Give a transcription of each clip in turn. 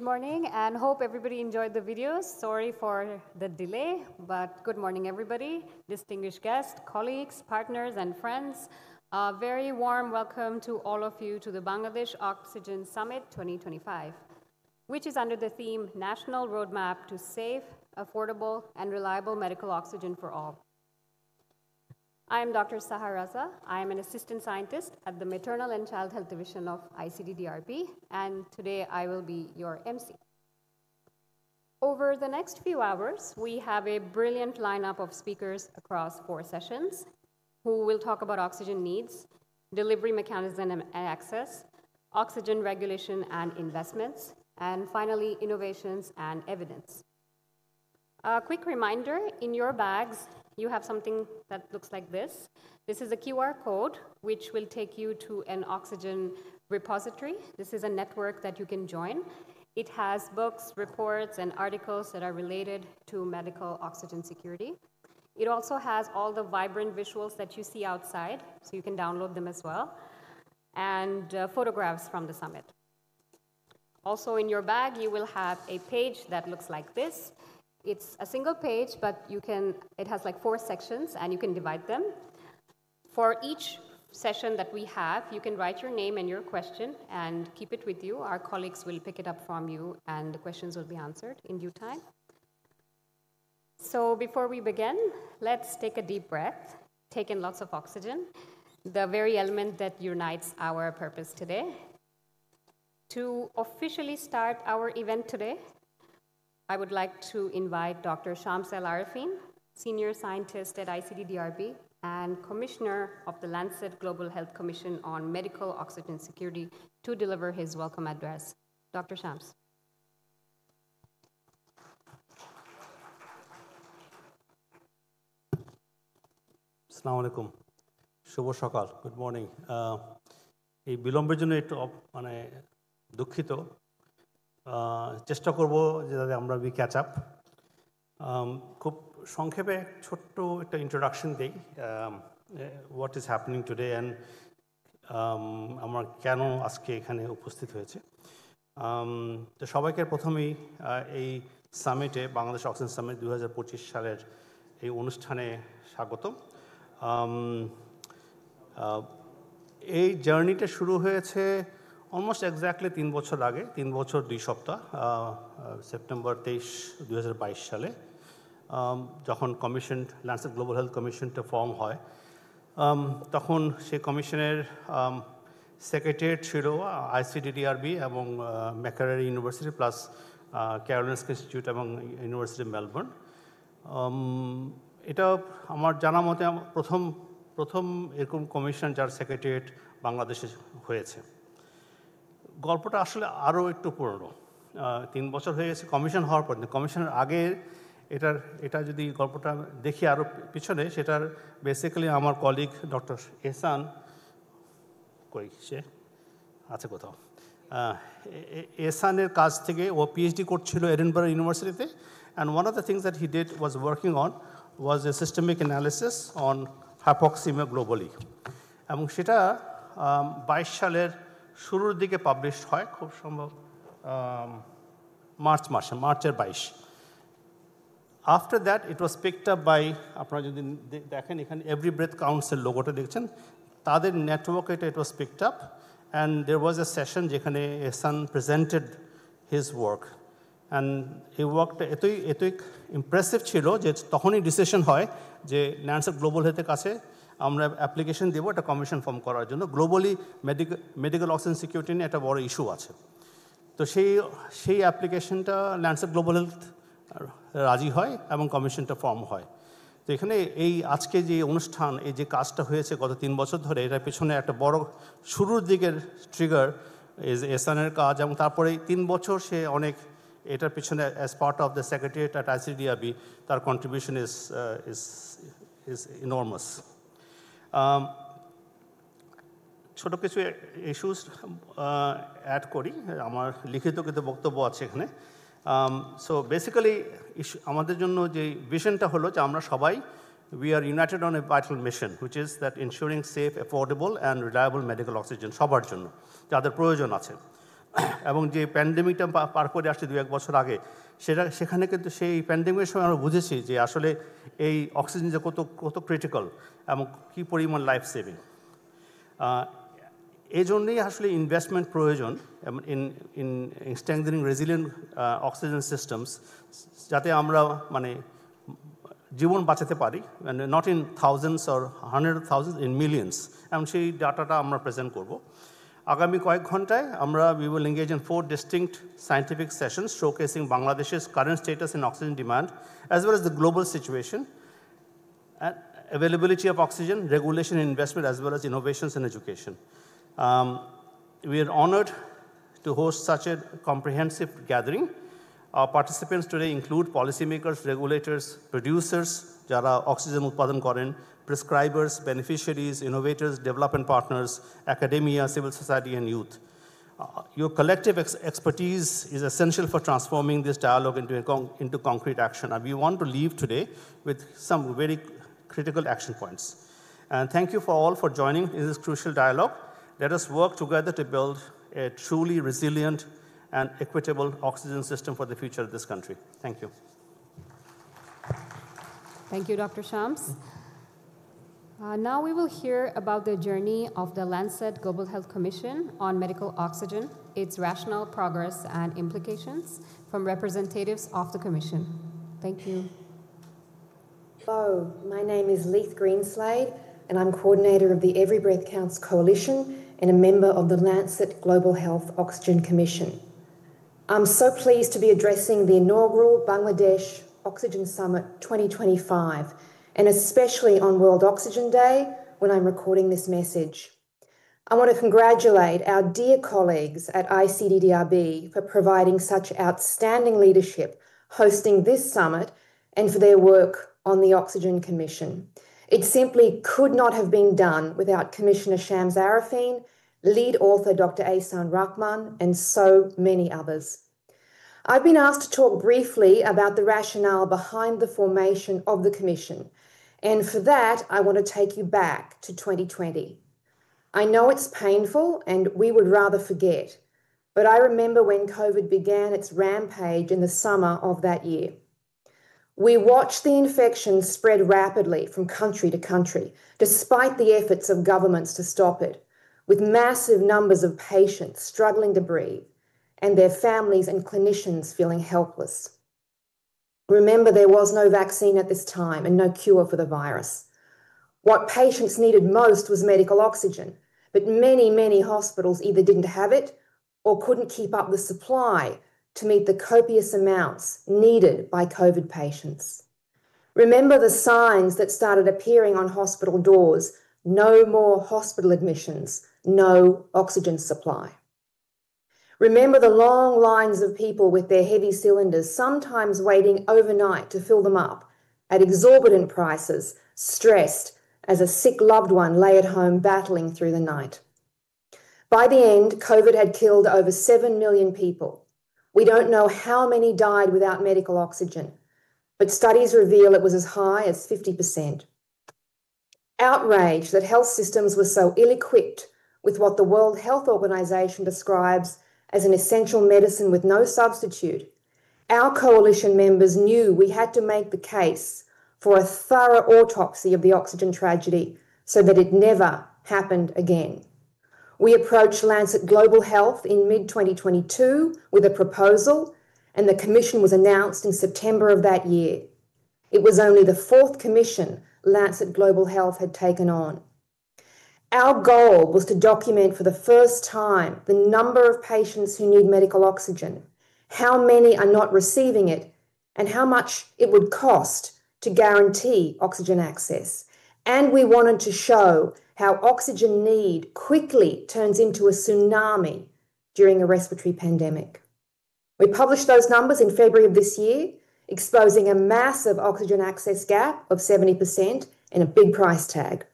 morning, and hope everybody enjoyed the videos. Sorry for the delay, but good morning, everybody, distinguished guests, colleagues, partners, and friends. A very warm welcome to all of you to the Bangladesh Oxygen Summit 2025, which is under the theme National Roadmap to Safe, Affordable, and Reliable Medical Oxygen for All. I am Dr. Sahar Raza. I am an assistant scientist at the Maternal and Child Health Division of ICD-DRP, and today I will be your MC. Over the next few hours, we have a brilliant lineup of speakers across 4 sessions who will talk about oxygen needs, delivery mechanism and access, oxygen regulation and investments, and finally, innovations and evidence. A quick reminder, in your bags, you have something that looks like this. This is a QR code, which will take you to an oxygen repository. This is a network that you can join. It has books, reports, and articles that are related to medical oxygen security. It also has all the vibrant visuals that you see outside, so you can download them as well, and photographs from the summit. Also in your bag, you will have a page that looks like this. It's a single page, but it has like 4 sections, and you can divide them. For each session that we have, you can write your name and your question and keep it with you. Our colleagues will pick it up from you, and the questions will be answered in due time. So before we begin, let's take a deep breath, take in lots of oxygen, the very element that unites our purpose today. To officially start our event today, I would like to invite Dr. Shams El Arifin, Senior Scientist at ICD-DRP and Commissioner of the Lancet Global Health Commission on Medical Oxygen Security, to deliver his welcome address. Dr. Shams. Assalamu alaikum. Shubho Shakal. Good morning. এই বিলম্বের জন্য একটু দুঃখিত। চেষ্টা করব যাতে আমরা catch up. খুব সংক্ষেপে ছোট্ট একটা ইন্ট্রোডাকশন দেই what is happening today and আমরা কেন আজকে এখানে উপস্থিত হয়েছে। তো সবাইকে প্রথমেই এই সামিটে, বাংলাদেশ অক্সিজেন সামিট 2025 সালের এই অনুষ্ঠানে স্বাগতম। এই জার্নিটা শুরু হয়েছে অলমোস্ট এক্স্যাক্টলি 3 বছর আগে, 3 বছর 2 সপ্তাহ, সেপ্টেম্বর 23, 2022 সালে, যখন কমিশন, ল্যান্সেট গ্লোবাল হেলথ কমিশনটা ফর্ম হয়। তখন সেই কমিশনের সেক্রেটারিয়েট ছিল ICD-DRP এবং Makerere university plus Karolinska institute এবং ইউনিভার্সিটি মেলবোর্ন। এটা আমার জানা মতে প্রথম এরকম কমিশন যার সেক্রেটারিয়েট বাংলাদেশে হয়েছে। গল্পটা আসলে আরও একটু পুরনো, 3 বছর হয়ে গেছে কমিশন হওয়ার পর। কমিশনের আগে এটা যদি গল্পটা দেখি আরও পিছনে, সেটার বেসিক্যালি আমার কলিগ ডক্টর এহসান, সে আছে কোথাও, এহসানের কাছ থেকে ও PhD করছিল এডিনবারা ইউনিভার্সিটিতে, and one of the things that he did was working on was a systemic analysis on hypoxaemia globally, এবং সেটা 22 সালের শুরুর দিকে পাবলিশ হয়, খুব সম্ভব মার্চের 22। After that it was picked up by, আপনারা যদি দেখেন এখানে এভরি ব্রেথ কাউন্টসের লোগোটা দেখছেন, তাদের নেটওয়ার্কে it was picked up, and there was a session যেখানে Ehsan presented his work, and এই ওয়ার্কটা এতই ইমপ্রেসিভ ছিল যে তখনই ডিসিশন হয় যে ল্যান্সেট গ্লোবাল হেলথের কাছে আমরা অ্যাপ্লিকেশন দেবো একটা কমিশন ফর্ম করার জন্য। গ্লোবালি মেডিকেল অক্সিজেন সিকিউরিটি নিয়ে একটা বড় ইস্যু আছে। তো সেই অ্যাপ্লিকেশনটা ল্যান্সেট গ্লোবাল হেলথ রাজি হয় এবং কমিশনটা ফর্ম হয়। তো এখানে এই আজকে যে অনুষ্ঠান, এই যে কাজটা হয়েছে গত 3 বছর ধরে, এটার পেছনে একটা বড় শুরুর দিকের ট্রিগার এহসানের কাজ, এবং তারপরে 3 বছর সে অনেক এটার পেছনে as part of the secretariat at ICD-DRP তার কন্ট্রিবিউশন ইজ ইনর্মাস। ছোট কিছু ইস্যুস অ্যাড করি, আমার লিখিত কিন্তু বক্তব্য আছে এখানে। সো বেসিক্যালি আমাদের জন্য যে ভিশনটা হলো যে আমরা সবাই we are united on a vital mission, which is that ensuring safe, affordable and reliable medical oxygen সবার জন্য যাদের প্রয়োজন আছে। এবং যে প্যান্ডেমিকটা পার করে আসছে 2-1 বছর আগে, সেখানে কিন্তু সেই প্যান্ডেমিকের সময় আমরা বুঝেছি যে আসলে এই অক্সিজেন যে কত ক্রিটিক্যাল এবং কী পরিমাণ লাইফ সেভিং। এই জন্যই আসলে ইনভেস্টমেন্ট প্রয়োজন in strengthening resilient oxygen systems, যাতে আমরা মানে জীবন বাঁচাতে পারি, not in thousands or hundred of thousands, in millions, এবং সেই ডাটাটা আমরা প্রেজেন্ট করব। আগামী কয়েক ঘন্টায় আমরা we will engage in 4 distinct scientific sessions showcasing Bangladesh's current status in oxygen demand, as well as the global situation, and availability of oxygen, regulation and investment, as well as innovations in education. We are honored to host such a comprehensive gathering. Our participants today include policymakers, regulators, producers, jara oxygen utpadan koren, prescribers, beneficiaries, innovators, development partners, academia, civil society, and youth. Your collective expertise is essential for transforming this dialogue into concrete action. And we want to leave today with some very critical action points. And thank you for all for joining in this crucial dialogue. Let us work together to build a truly resilient and equitable oxygen system for the future of this country. Thank you. Thank you, Dr. Shams. Now we will hear about the journey of the Lancet Global Health Commission on medical oxygen, its rationale, progress, and implications from representatives of the Commission. Thank you. Hello, my name is Leith Greenslade, and I'm coordinator of the Every Breath Counts Coalition and a member of the Lancet Global Health Oxygen Commission. I'm so pleased to be addressing the inaugural Bangladesh Oxygen Summit 2025, and especially on World Oxygen Day when I'm recording this message. I want to congratulate our dear colleagues at ICDDRB for providing such outstanding leadership hosting this summit and for their work on the Oxygen Commission. It simply could not have been done without Commissioner Shams Arifin, lead author Dr. Ehsan Rahman, and so many others. I've been asked to talk briefly about the rationale behind the formation of the Commission, and for that, I want to take you back to 2020. I know it's painful and we would rather forget, but I remember when COVID began its rampage in the summer of that year. We watched the infection spread rapidly from country to country, despite the efforts of governments to stop it, with massive numbers of patients struggling to breathe and their families and clinicians feeling helpless. Remember, there was no vaccine at this time and no cure for the virus. What patients needed most was medical oxygen, but many hospitals either didn't have it or couldn't keep up the supply to meet the copious amounts needed by COVID patients. Remember the signs that started appearing on hospital doors: no more hospital admissions, no oxygen supply. Remember the long lines of people with their heavy cylinders, sometimes waiting overnight to fill them up at exorbitant prices, stressed as a sick loved one lay at home battling through the night. By the end, COVID had killed over 7 million people. We don't know how many died without medical oxygen, but studies reveal it was as high as 50%. Outrage that health systems were so ill-equipped with what the World Health Organization describes as an essential medicine with no substitute, our coalition members knew we had to make the case for a thorough autopsy of the oxygen tragedy so that it never happened again. We approached Lancet Global Health in mid-2022 with a proposal, and the commission was announced in September of that year. It was only the 4th commission Lancet Global Health had taken on. Our goal was to document for the first time the number of patients who need medical oxygen, how many are not receiving it, and how much it would cost to guarantee oxygen access. And we wanted to show how oxygen need quickly turns into a tsunami during a respiratory pandemic. We published those numbers in February of this year, exposing a massive oxygen access gap of 70% and a big price tag.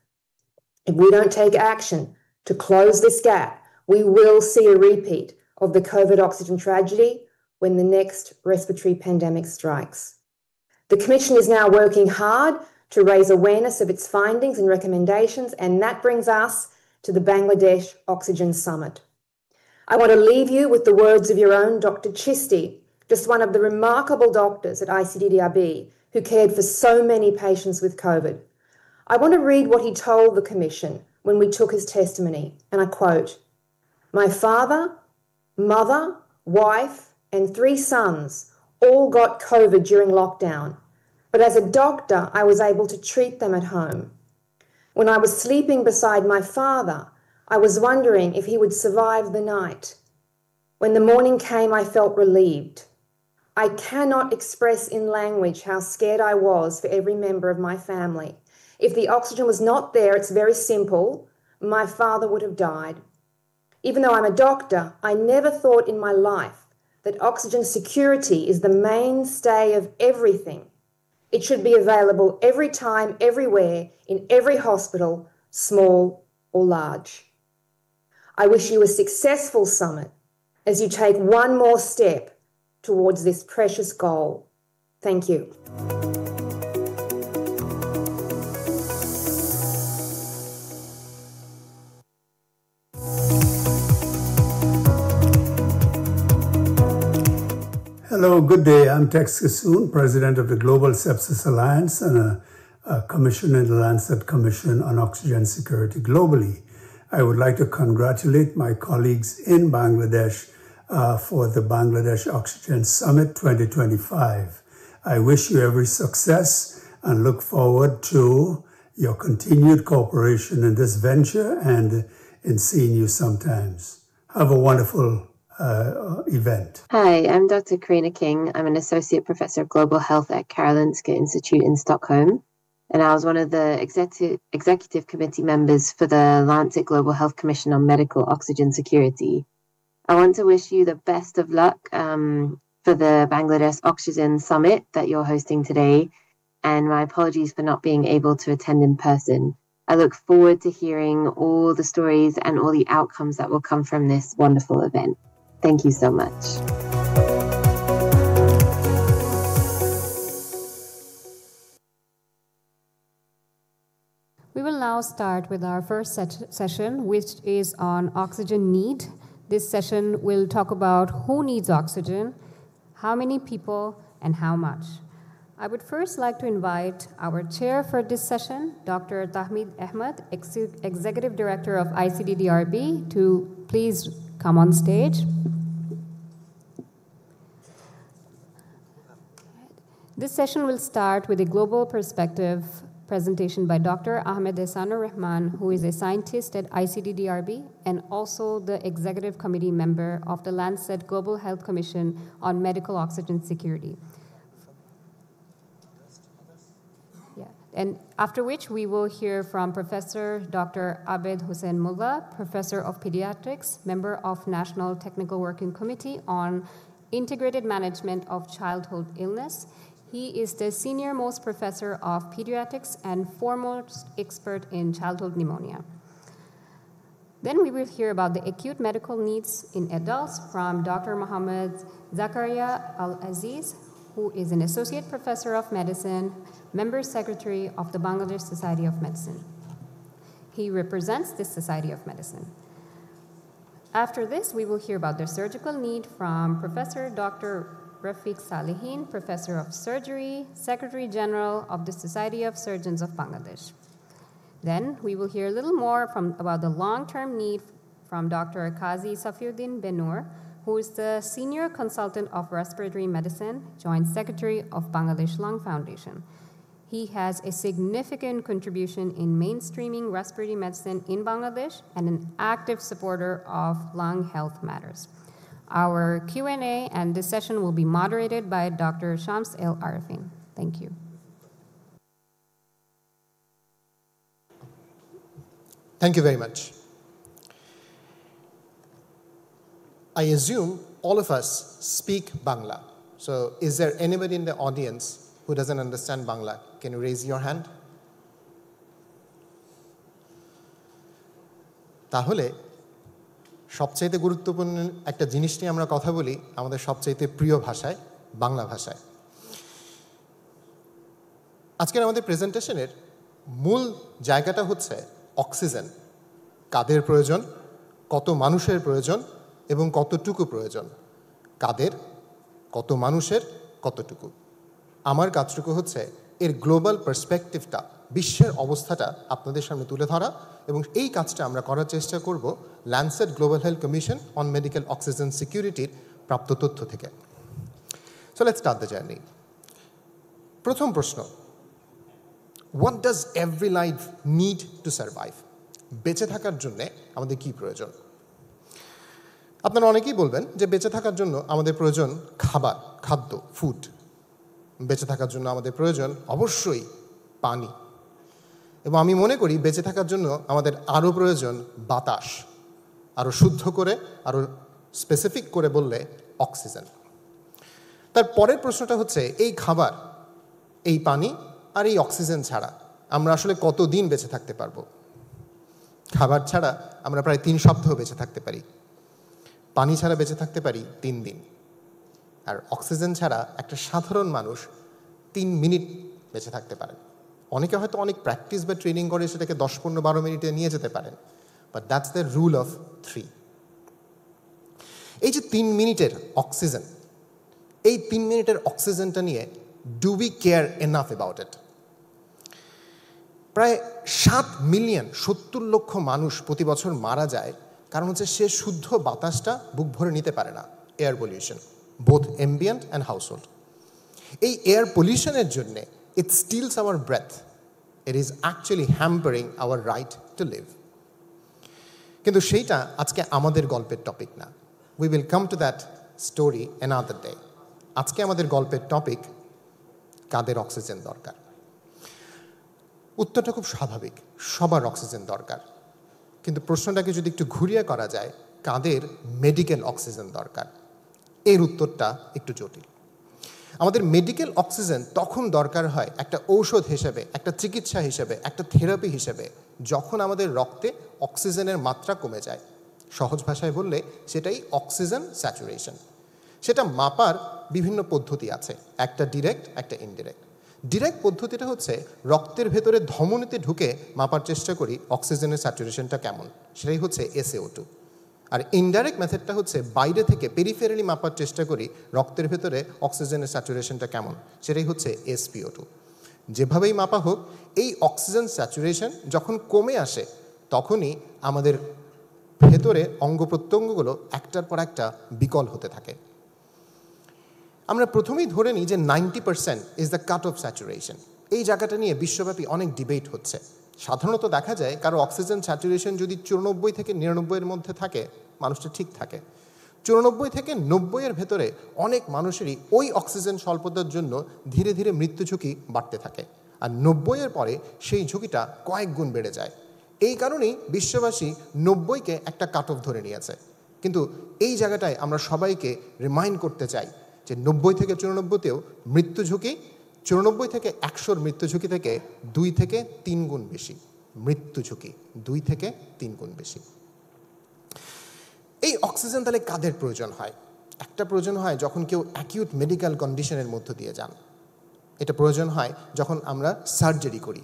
If we don't take action to close this gap, we will see a repeat of the COVID oxygen tragedy when the next respiratory pandemic strikes. The Commission is now working hard to raise awareness of its findings and recommendations, and that brings us to the Bangladesh Oxygen Summit. I want to leave you with the words of your own Dr. Chisti, just one of the remarkable doctors at ICDDRB who cared for so many patients with COVID. I want to read what he told the Commission when we took his testimony, and I quote, "My father, mother, wife, and 3 sons all got COVID during lockdown, but as a doctor, I was able to treat them at home. When I was sleeping beside my father, I was wondering if he would survive the night. When the morning came, I felt relieved. I cannot express in language how scared I was for every member of my family. If the oxygen was not there, it's very simple. My father would have died. Even though I'm a doctor, I never thought in my life that oxygen security is the mainstay of everything. It should be available every time, everywhere, in every hospital, small or large. I wish you a successful summit as you take one more step towards this precious goal. Thank you." Hello, good day. I'm Tex Kissoon, President of the Global Sepsis Alliance and a commissioner in the Lancet Commission on Oxygen Security globally. I would like to congratulate my colleagues in Bangladesh for the Bangladesh Oxygen Summit 2025. I wish you every success and look forward to your continued cooperation in this venture and in seeing you sometimes. Have a wonderful event. Hi, I'm Dr. Karina King. I'm an Associate Professor of Global Health at Karolinska Institute in Stockholm. And I was one of the executive committee members for the Lancet Global Health Commission on Medical Oxygen Security. I want to wish you the best of luck for the Bangladesh Oxygen Summit that you're hosting today. And my apologies for not being able to attend in person. I look forward to hearing all the stories and all the outcomes that will come from this wonderful event. Thank you so much. We will now start with our first session, which is on oxygen need. This session will talk about who needs oxygen, how many people, and how much. I would first like to invite our chair for this session, Dr. Tahmid Ahmed, Executive Director of ICDDRB, to please come on stage. This session will start with a global perspective presentation by Dr. Ahmed Ehsanur Rahman, who is a scientist at ICDDRB and also the executive committee member of the Lancet Global Health Commission on Medical Oxygen Security. And after which we will hear from Professor Dr. Abed Hussein Mullah, Professor of Pediatrics, member of National Technical Working Committee on Integrated Management of Childhood Illness. He is the senior-most professor of pediatrics and foremost expert in childhood pneumonia. Then we will hear about the acute medical needs in adults from Dr. Mohammed Zakaria Al-Aziz, who is an associate professor of medicine, member secretary of the Bangladesh Society of Medicine. He represents this Society of Medicine. After this, we will hear about the surgical need from Professor Dr. Rafiq Salihin, Professor of Surgery, Secretary General of the Society of Surgeons of Bangladesh. Then we will hear a little more about the long-term need from Dr. Qazi Safiuddin Bennour, who is the Senior Consultant of Respiratory Medicine, Joint Secretary of Bangladesh Lung Foundation. He has a significant contribution in mainstreaming respiratory medicine in Bangladesh and an active supporter of lung health matters. Our Q&A and this session will be moderated by Dr. Shams El Arifin. Thank you. Thank you very much. I assume all of us speak Bangla. So is there anybody in the audience who doesn't understand Bangla? Can you raise your hand? তাহলে সবচেয়ে গুরুত্বপূর্ণ একটা জিনিস নিয়ে আমরা কথা বলি আমাদের সবচেয়ে প্রিয় ভাষায় বাংলা ভাষায়। আজকের আমাদের প্রেজেন্টেশনের মূল জায়গাটা হচ্ছে অক্সিজেন। কাদের প্রয়োজন, কত মানুষের প্রয়োজন এবং কতটুকু প্রয়োজন, কাদের, কত মানুষের, কতটুকু। আমার কাজটুকু হচ্ছে এর গ্লোবাল পার্সপেক্টিভটা, বিশ্বের অবস্থাটা আপনাদের সামনে তুলে ধরা, এবং এই কাজটা আমরা করার চেষ্টা করব Lancet global health commission on medical oxygen সিকিউরিটির প্রাপ্ত তথ্য থেকে। So let's start the journey. প্রথম প্রশ্ন, what does every life need to survive? বেঁচে থাকার জন্য আমাদের কি প্রয়োজন? আপনারা অনেকেই বলবেন যে বেঁচে থাকার জন্য আমাদের প্রয়োজন খাবার, খাদ্য, ফুড। বেঁচে থাকার জন্য আমাদের প্রয়োজন অবশ্যই পানি, এবং আমি মনে করি বেঁচে থাকার জন্য আমাদের আরও প্রয়োজন বাতাস, আরও শুদ্ধ করে, আরও স্পেসিফিক করে বললে অক্সিজেন। তার পরের প্রশ্নটা হচ্ছে এই খাবার, এই পানি আর এই অক্সিজেন ছাড়া আমরা আসলে কতদিন বেঁচে থাকতে পারবো? খাবার ছাড়া আমরা প্রায় 3 সপ্তাহ বেঁচে থাকতে পারি, পানি ছাড়া বেঁচে থাকতে পারি 3 দিন, আর অক্সিজেন ছাড়া একটা সাধারণ মানুষ 3 মিনিট বেঁচে থাকতে পারেন। অনেকে হয়তো অনেক প্র্যাকটিস বা ট্রেনিং করে সেটাকে 10, 15, 12 মিনিটে নিয়ে যেতে পারেন, but that's the rule of 3। এই যে 3 মিনিটের অক্সিজেন, এই 3 মিনিটের অক্সিজেনটা নিয়ে do we care enough about it? প্রায় 7 মিলিয়ন, 70 লক্ষ মানুষ প্রতি বছর মারা যায়, কারণ হচ্ছে সে শুদ্ধ বাতাসটা বুক ভরে নিতে পারে না। Air pollution, both ambient and household. এই এয়ার পলিউশনের জন্যে it steals our breath, it is actually hampering our right to live. কিন্তু সেইটা আজকে আমাদের গল্পের টপিক না। We will come to that story another day. আজকে আমাদের গল্পের টপিক কাদের অক্সিজেন দরকার। উত্তরটা খুব স্বাভাবিক, সবার অক্সিজেন দরকার। কিন্তু প্রশ্নটাকে যদি একটু ঘুরিয়ে করা যায়, কাদের মেডিকেল অক্সিজেন দরকার, এর উত্তরটা একটু জটিল। আমাদের মেডিকেল অক্সিজেন তখন দরকার হয় একটা ঔষধ হিসেবে, একটা চিকিৎসা হিসেবে, একটা থেরাপি হিসেবে, যখন আমাদের রক্তে অক্সিজেনের মাত্রা কমে যায়। সহজ ভাষায় বললে সেটাই অক্সিজেন স্যাচুরেশন। সেটা মাপার বিভিন্ন পদ্ধতি আছে, একটা ডিরেক্ট, একটা ইনডিরেক্ট। ডিরেক্ট পদ্ধতিটা হচ্ছে রক্তের ভেতরে ধমনীতে ঢুকে মাপার চেষ্টা করি অক্সিজেনের স্যাচুরেশনটা কেমন, সেটাই হচ্ছে SaO2। আর ইনডাইরেক্ট মেথডটা হচ্ছে বাইরে থেকে পেরিফেরালি মাপার চেষ্টা করি রক্তের ভেতরে অক্সিজেনের স্যাচুরেশনটা কেমন, সেটাই হচ্ছে SpO2। যেভাবেই মাপা হোক, এই অক্সিজেন স্যাচুরেশন যখন কমে আসে তখনই আমাদের ভেতরে অঙ্গ প্রত্যঙ্গগুলো একটার পর একটা বিকল হতে থাকে। আমরা প্রথমেই ধরে নিই যে 90% is the cut off saturation. এই জায়গাটা নিয়ে বিশ্বব্যাপী অনেক ডিবেট হচ্ছে। সাধারণত দেখা যায় কারো অক্সিজেন স্যাচুরেশন যদি 94 থেকে 99 মধ্যে থাকে, মানুষটা ঠিক থাকে। 94 থেকে 90 ভেতরে অনেক মানুষেরই ওই অক্সিজেন স্বল্পতার জন্য ধীরে ধীরে মৃত্যু ঝুঁকি বাড়তে থাকে, আর 90 পরে সেই ঝুঁকিটা কয়েক গুণ বেড়ে যায়। এই কারণেই বিশ্ববাসী 90কে একটা কাট অফ ধরে নিয়েছে। কিন্তু এই জায়গাটায় আমরা সবাইকে রিমাইন্ড করতে চাই যে 90 থেকে 94তেও মৃত্যু ঝুঁকি 94 থেকে 100 মৃত্যু ঝুঁকি থেকে 2 থেকে 3 গুণ বেশি। মৃত্যু ঝুঁকি 2 থেকে 3 গুণ বেশি। এই অক্সিজেন তাহলে কাদের প্রয়োজন হয়? একটা প্রয়োজন হয় যখন কেউ অ্যাকিউট মেডিকেল কন্ডিশনের মধ্য দিয়ে যান। এটা প্রয়োজন হয় যখন আমরা সার্জারি করি।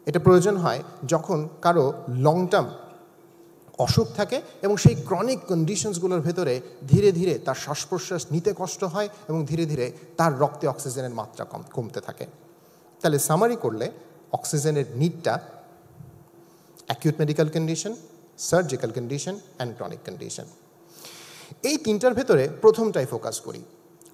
এটা প্রয়োজন হয় যখন কারো লং টার্ম অসুখ থাকে এবং সেই ক্রনিক কন্ডিশনসগুলোর ভেতরে ধীরে ধীরে তার শ্বাস প্রশ্বাস নিতে কষ্ট হয় এবং ধীরে ধীরে তার রক্তে অক্সিজেনের মাত্রা কমতে থাকে। তাহলে সামারি করলে অক্সিজেনের নিডটা acute medical condition, surgical condition and chronic condition. এই তিনটার ভেতরে প্রথমটাই ফোকাস করি।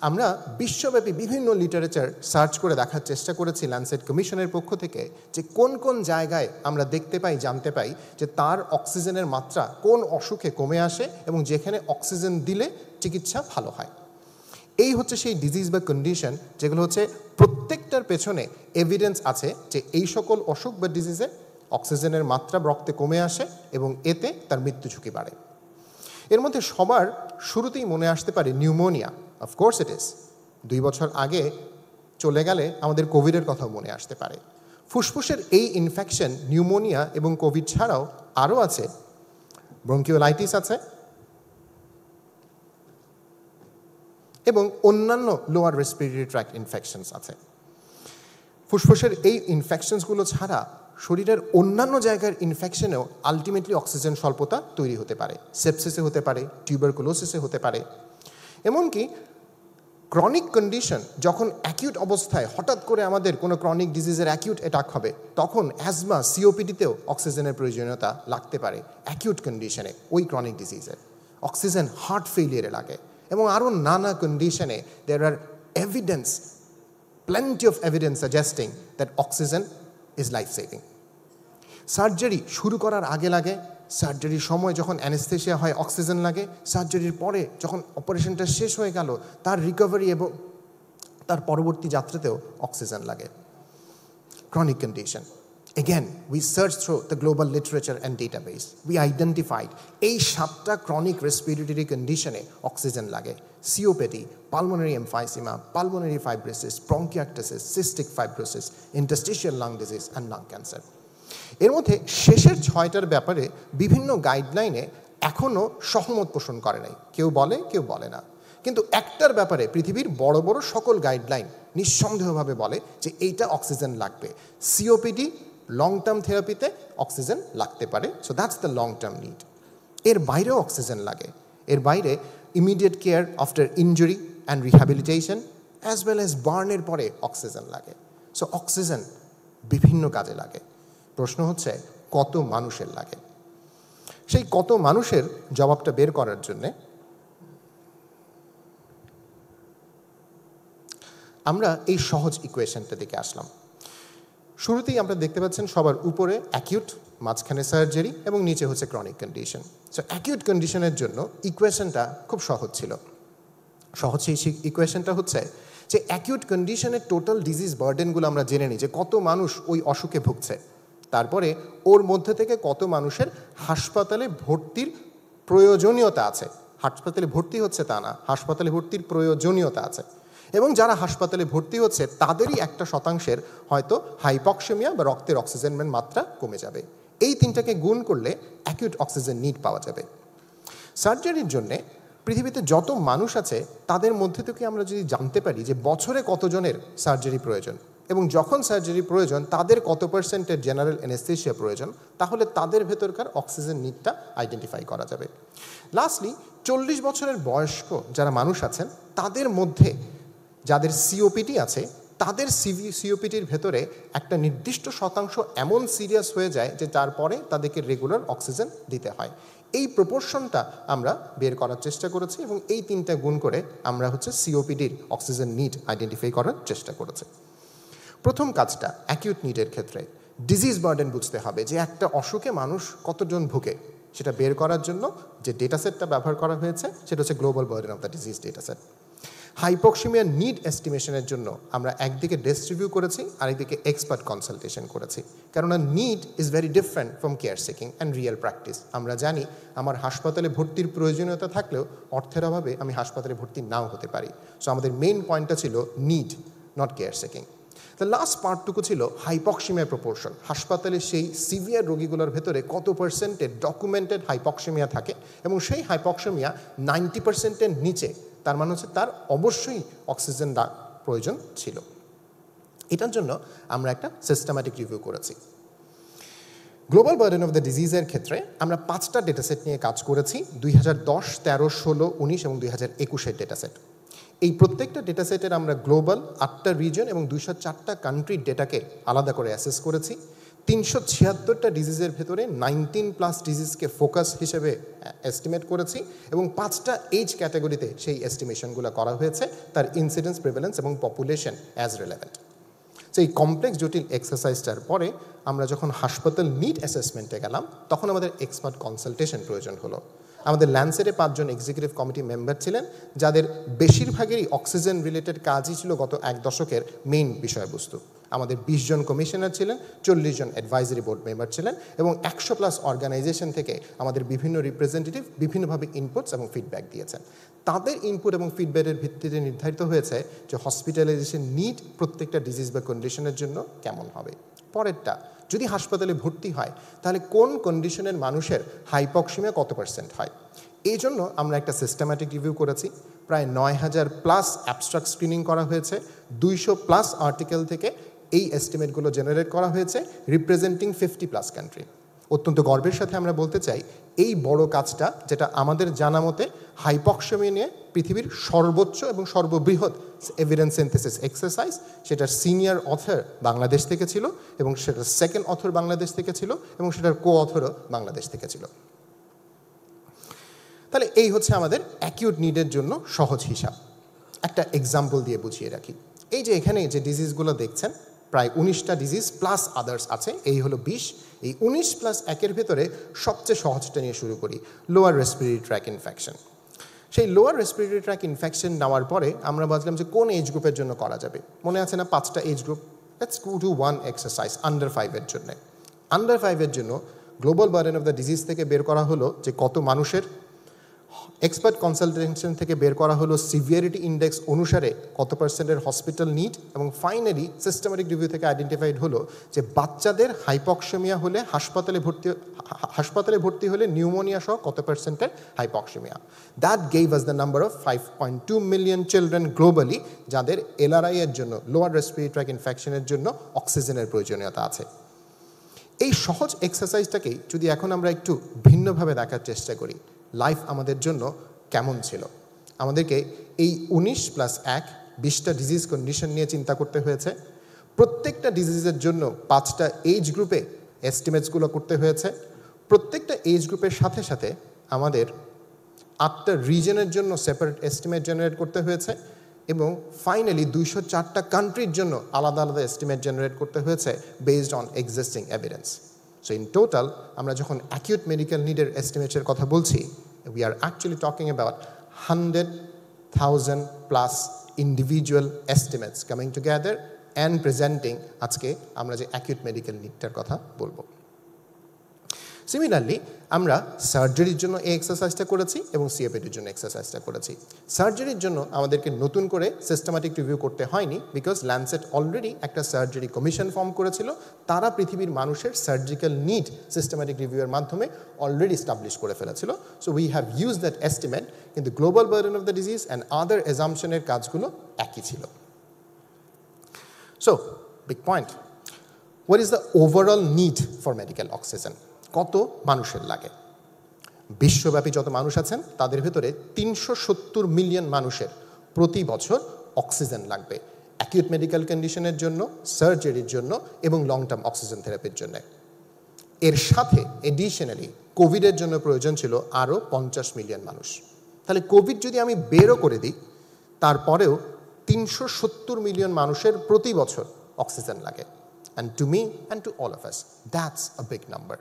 আমরা বিশ্বব্যাপী বিভিন্ন লিটারেচার সার্চ করে দেখার চেষ্টা করেছি ল্যান্সেট কমিশনের পক্ষ থেকে যে কোন কোন জায়গায় আমরা দেখতে পাই, জানতে পাই যে তার অক্সিজেনের মাত্রা কোন অসুখে কমে আসে এবং যেখানে অক্সিজেন দিলে চিকিৎসা ভালো হয়। এই হচ্ছে সেই ডিজিজ বা কন্ডিশন যেগুলো হচ্ছে প্রত্যেকটার পেছনে এভিডেন্স আছে যে এই সকল অসুখ বা ডিজিজে অক্সিজেনের মাত্রা রক্তে কমে আসে এবং এতে তার মৃত্যু ঝুঁকি বাড়ে। এর মধ্যে সবার শুরুতেই মনে আসতে পারে নিউমোনিয়া। Of course it is. 2 বছর আগে চলে গেলে আমাদের কোভিডের কথাও মনে আসতে পারে। ফুসফুসের এই ইনফেকশন নিউমোনিয়া এবং কোভিড ছাড়াও আরও আছে, ব্রঙ্কিওলাইটিস আছে এবং অন্যান্য লোয়ার রেসপিরেটরি ট্র্যাক্ট ইনফেকশনস আছে। ফুসফুসের এই ইনফেকশনসগুলো ছাড়া শরীরের অন্যান্য জায়গার ইনফেকশনেও আলটিমেটলি অক্সিজেন স্বল্পতা তৈরি হতে পারে। সেপসিসে হতে পারে, টিউবারকুলোসিসে হতে পারে। এমনকি ক্রনিক কন্ডিশন যখন অ্যাকিউট অবস্থায় হঠাৎ করে আমাদের কোনো ক্রনিক ডিজিজের অ্যাকিউট অ্যাটাক হবে, তখন অ্যাজমা, সিওপিডিতেও অক্সিজেনের প্রয়োজনীয়তা লাগতে পারে অ্যাকিউট কন্ডিশনে ওই ক্রনিক ডিজিজের। অক্সিজেন হার্ট ফেলিয়ারে লাগে এবং আরও নানা কন্ডিশনে there are evidence, plenty of evidence suggesting that oxygen is life-saving. Surgery শুরু করার আগে লাগে, সার্জারির সময় যখন অ্যানেস্থেশিয়া হয় অক্সিজেন লাগে, সার্জারির পরে যখন অপারেশনটা শেষ হয়ে গেল তার রিকভারি এবং তার পরবর্তী যাত্রাতেও অক্সিজেন লাগে। Chronic condition. Again, we searched through the global literature and database. We identified এই 7টা chronic respiratory condition-এ অক্সিজেন লাগে। COPD, pulmonary emphysema, pulmonary fibrosis, bronchiectasis, cystic fibrosis, interstitial lung disease, and lung cancer. এর মধ্যে শেষের 6টার ব্যাপারে বিভিন্ন গাইডলাইনে এখনও সহমত পোষণ করে নাই, কেউ বলে কেউ বলে না। কিন্তু একটার ব্যাপারে পৃথিবীর বড় বড় সকল গাইডলাইন নিঃসন্দেহভাবে বলে যে এইটা অক্সিজেন লাগবে। সিওপিডি লং টার্ম থেরাপিতে অক্সিজেন লাগতে পারে, so that's the long term need. এর বাইরেও অক্সিজেন লাগে। এর বাইরে immediate care after injury and rehabilitation as well as বার্নের পরে অক্সিজেন লাগে। সো অক্সিজেন বিভিন্ন কাজে লাগে। প্রশ্ন হচ্ছে কত মানুষের লাগে? সেই কত মানুষের জবাবটা বের করার জন্যে আমরা এই সহজ ইকুয়েশনটা দিকে আসলাম। শুরুতেই আমরা দেখতে পাচ্ছেন সবার উপরে অ্যাকিউট, মাঝখানে সার্জারি এবং নিচে হচ্ছে ক্রনিক কন্ডিশন। সো অ্যাকিউট কন্ডিশনের জন্য ইকুয়েশনটা খুব সহজ ছিল। সহজ সেই ইকুয়েশনটা হচ্ছে যে অ্যাকিউট কন্ডিশনের টোটাল ডিজিজ বার্ডেনগুলো আমরা জেনে নিই যে কত মানুষ ওই অসুখে ভুগছে, তারপরে ওর মধ্যে থেকে কত মানুষের হাসপাতালে ভর্তির প্রয়োজনীয়তা আছে। হাসপাতালে ভর্তি হচ্ছে তা না, হাসপাতালে ভর্তির প্রয়োজনীয়তা আছে। এবং যারা হাসপাতালে ভর্তি হচ্ছে তাদেরই 1% হয়তো হাইপক্সেমিয়া বা রক্তের অক্সিজেনের মাত্রা কমে যাবে। এই 3টাকে গুণ করলে অ্যাকিউট অক্সিজেন নিড পাওয়া যাবে। সার্জারির জন্যে পৃথিবীতে যত মানুষ আছে তাদের মধ্যে থেকে আমরা যদি জানতে পারি যে বছরে কতজনের সার্জারি প্রয়োজন এবং যখন সার্জারি প্রয়োজন তাদের কত পার্সেন্টের জেনারেল অ্যানেস্থেশিয়া প্রয়োজন, তাহলে তাদের ভেতরকার অক্সিজেন নিডটা আইডেন্টিফাই করা যাবে। লাস্টলি 40 বছরের বয়স্ক যারা মানুষ আছেন তাদের মধ্যে যাদের সিওপিডি আছে তাদের সিওপিডির ভেতরে একটা নির্দিষ্ট শতাংশ এমন সিরিয়াস হয়ে যায় যে তারপরে তাদেরকে রেগুলার অক্সিজেন দিতে হয়। এই প্রপোর্শনটা আমরা বের করার চেষ্টা করেছি এবং এই 3টা গুণ করে আমরা হচ্ছে সিওপিডির অক্সিজেন নিড আইডেন্টিফাই করার চেষ্টা করেছি। প্রথম কাজটা অ্যাকিউট নিডের ক্ষেত্রে ডিজিজ বার্ডেন বুঝতে হবে যে একটা অসুখে মানুষ কতজন ভুগে, সেটা বের করার জন্য যে ডেটাসেটটা ব্যবহার করা হয়েছে সেটা হচ্ছে global burden of the disease dataset. Hypoxaemia need এস্টিমেশনের জন্য আমরা একদিকে ডেস্ক রিভিউ করেছি, আরেকদিকে এক্সপার্ট কনসালটেশন করেছি। কেননা need is very different from care seeking and real practice. আমরা জানি আমার হাসপাতালে ভর্তির প্রয়োজনীয়তা থাকলেও অর্থের অভাবে আমি হাসপাতালে ভর্তি নাও হতে পারি। সো আমাদের মেইন পয়েন্টটা ছিল need, not care seeking. The last পার্টটুকু ছিল হাইপক্সিমিয়া প্রপোর্শন। হাসপাতালে সেই সিভিয়ার রোগীগুলোর ভেতরে কত পার্সেন্টের ডকুমেন্টেড হাইপক্সিমিয়া থাকে এবং সেই হাইপক্সিমিয়া 90%-এর নিচে, তার মানে হচ্ছে তার অবশ্যই অক্সিজেন প্রয়োজন ছিল। এটার জন্য আমরা একটা সিস্টেম্যাটিক রিভিউ করেছি। গ্লোবাল বার্ডেন অফ দ্য ডিজিজের ক্ষেত্রে আমরা 5টা ডেটাসেট নিয়ে কাজ করেছি, 2010, 13, 16, 19 এবং 2021-এর ডেটাসেট। এই প্রত্যেকটা ডেটাসেটের আমরা গ্লোবাল 8টা রিজন এবং 204টা কান্ট্রির ডেটাকে আলাদা করে অ্যাসেস করেছি। 376টা ডিজিজের ভেতরে 19+ ডিজিজকে ফোকাস হিসেবে এস্টিমেট করেছি এবং 5টা এজ ক্যাটাগরিতে সেই এস্টিমেশনগুলো করা হয়েছে, তার ইনসিডেন্স, প্রিভ্যালেন্স এবং পপুলেশন অ্যাজ রিলেভেন্ট। সো এই কমপ্লেক্স জটিল এক্সারসাইজটার পরে আমরা যখন হাসপাতাল নিড অ্যাসেসমেন্টে গেলাম তখন আমাদের এক্সপার্ট কনসালটেশন প্রয়োজন হলো। আমাদের ল্যান্সেটে 5 জন এক্সিকিউটিভ কমিটি মেম্বার ছিলেন যাদের বেশিরভাগেরই অক্সিজেন রিলেটেড কাজই ছিল গত 1 দশকের মেইন বিষয়বস্তু। আমাদের 20 জন কমিশনার ছিলেন, 40 জন অ্যাডভাইজারি বোর্ড মেম্বার ছিলেন এবং 100+ অর্গানাইজেশন থেকে আমাদের বিভিন্ন রিপ্রেজেন্টেটিভ বিভিন্নভাবে ইনপুটস এবং ফিডব্যাক দিয়েছেন। তাদের ইনপুট এবং ফিডব্যাকের ভিত্তিতে নির্ধারিত হয়েছে যে হসপিটালাইজেশন নিড প্রত্যেকটা ডিজিজ বা কন্ডিশনের জন্য কেমন হবে। পরেরটা, যদি হাসপাতালে ভর্তি হয় তাহলে কোন কন্ডিশনের মানুষের হাইপক্সিমিয়া কত পার্সেন্ট হয়। এই জন্য আমরা একটা সিস্টেম্যাটিক রিভিউ করেছি। প্রায় 9000+ অ্যাবস্ট্রাক্ট স্ক্রিনিং করা হয়েছে, 200+ আর্টিকেল থেকে এই এস্টিমেটগুলো জেনারেট করা হয়েছে রিপ্রেজেন্টিং 50+ কান্ট্রি। অত্যন্ত গর্বের সাথে আমরা বলতে চাই এই বড় কাজটা, যেটা আমাদের জানা মতে হাইপক্সিমিয়া নিয়ে পৃথিবীর সর্বোচ্চ এবং সর্ববৃহৎ এভিডেন্স সিনথেসিস এক্সারসাইজ, সেটার সিনিয়র অথর বাংলাদেশ থেকে ছিল এবং সেটার সেকেন্ড অথর বাংলাদেশ থেকে ছিল এবং সেটার কো অথরও বাংলাদেশ থেকে ছিল। তাহলে এই হচ্ছে আমাদের অ্যাকিউট নিডের জন্য সহজ হিসাব। একটা এক্সাম্পল দিয়ে বুঝিয়ে রাখি। এই যে এখানে যে ডিজিজগুলো দেখছেন, প্রায় 19টা ডিজিজ প্লাস আদার্স আছে, এই হলো 20। এই 19 + 1-এর ভেতরে সবচেয়ে সহজটা নিয়ে শুরু করি, লোয়ার রেসপিরেটরি ট্র্যাক ইনফেকশন। সেই লোয়ার রেসপিরেটরি ট্র্যাক ইনফেকশন নেওয়ার পরে আমরা ভাবলাম যে কোন এজ গ্রুপের জন্য করা যাবে। মনে আছে না 5টা age group? Let's go to one exercise under 5-এর জন্য। আন্ডার 5-এর জন্য global burden of the disease থেকে বের করা হলো যে কত মানুষের, এক্সপার্ট কনসালটেশন থেকে বের করা হলো সিভিয়ারিটি ইন্ডেক্স অনুসারে কত পার্সেন্টের হসপিটাল নিড, এবং ফাইনালি সিস্টেমেটিক রিভিউ থেকে আইডেন্টিফাইড হলো যে বাচ্চাদের হাইপক্সিমিয়া হলে হাসপাতালে ভর্তি হলে নিউমোনিয়া সহ কত পার্সেন্টের hypoxaemia. That gave us the number of 5.2 million children globally যাদের এলআরআই এর জন্য, লোয়ার রেসপিরেটরি ট্র্যাক ইনফেকশনের জন্য অক্সিজেনের প্রয়োজনীয়তা আছে। এই সহজ এক্সারসাইজটাকেই যদি এখন আমরা একটু ভিন্নভাবে দেখার চেষ্টা করি, লাইফ আমাদের জন্য কেমন ছিল। আমাদেরকে এই 19 + 1 20টা ডিজিজ কন্ডিশন নিয়ে চিন্তা করতে হয়েছে। প্রত্যেকটা ডিজিজের জন্য 5টা এজ গ্রুপে এস্টিমেটসগুলো করতে হয়েছে। প্রত্যেকটা এজ গ্রুপের সাথে সাথে আমাদের 8টা রিজনের জন্য সেপারেট এস্টিমেট জেনারেট করতে হয়েছে, এবং ফাইনালি 204টা কান্ট্রির জন্য আলাদা আলাদা এস্টিমেট জেনারেট করতে হয়েছে based on existing evidence. So in total আমরা যখন অ্যাকিউট মেডিকেল নিডের এস্টিমেটের কথা বলছি, we are actually talking about 100,000+ individual estimates coming together and presenting আজকে আমরা যে অ্যাকিউট মেডিকেল নিডটার কথা বলবো। সিমিলারলি আমরা সার্জারির জন্য এই এক্সারসাইজটা করেছি এবং সিএপিডির জন্য এক্সারসাইজটা করেছি। সার্জারির জন্য আমাদেরকে নতুন করে সিস্টেম্যাটিক রিভিউ করতে হয়নি, বিকজ ল্যান্সেট অলরেডি একটা সার্জারি কমিশন ফর্ম করেছিল। তারা পৃথিবীর মানুষের সার্জিক্যাল নিড সিস্টেম্যাটিক রিভিউয়ের মাধ্যমে অলরেডি এস্টাবলিশ করে ফেলেছিল। So we have use that estimate, কিন্তু global burden of the disease and other অ্যাজাম্পশনের কাজগুলো একই ছিল। So big point, what is the overall need for medical oxygen? কত মানুষের লাগে? বিশ্বব্যাপী যত মানুষ আছেন তাদের ভেতরে 370 মিলিয়ন মানুষের প্রতি বছর অক্সিজেন লাগবে অ্যাকিউট মেডিকেল কন্ডিশনের জন্য, সার্জারির জন্য এবং লং টার্ম অক্সিজেন থেরাপির জন্য। এর সাথে এডিশনালি কোভিডের জন্য প্রয়োজন ছিল আরও 50 মিলিয়ন মানুষ। তাহলে কোভিড যদি আমি বেরও করে দিই, তারপরেও 370 মিলিয়ন মানুষের প্রতি বছর অক্সিজেন লাগে। And to me and to all of us, that's a big number.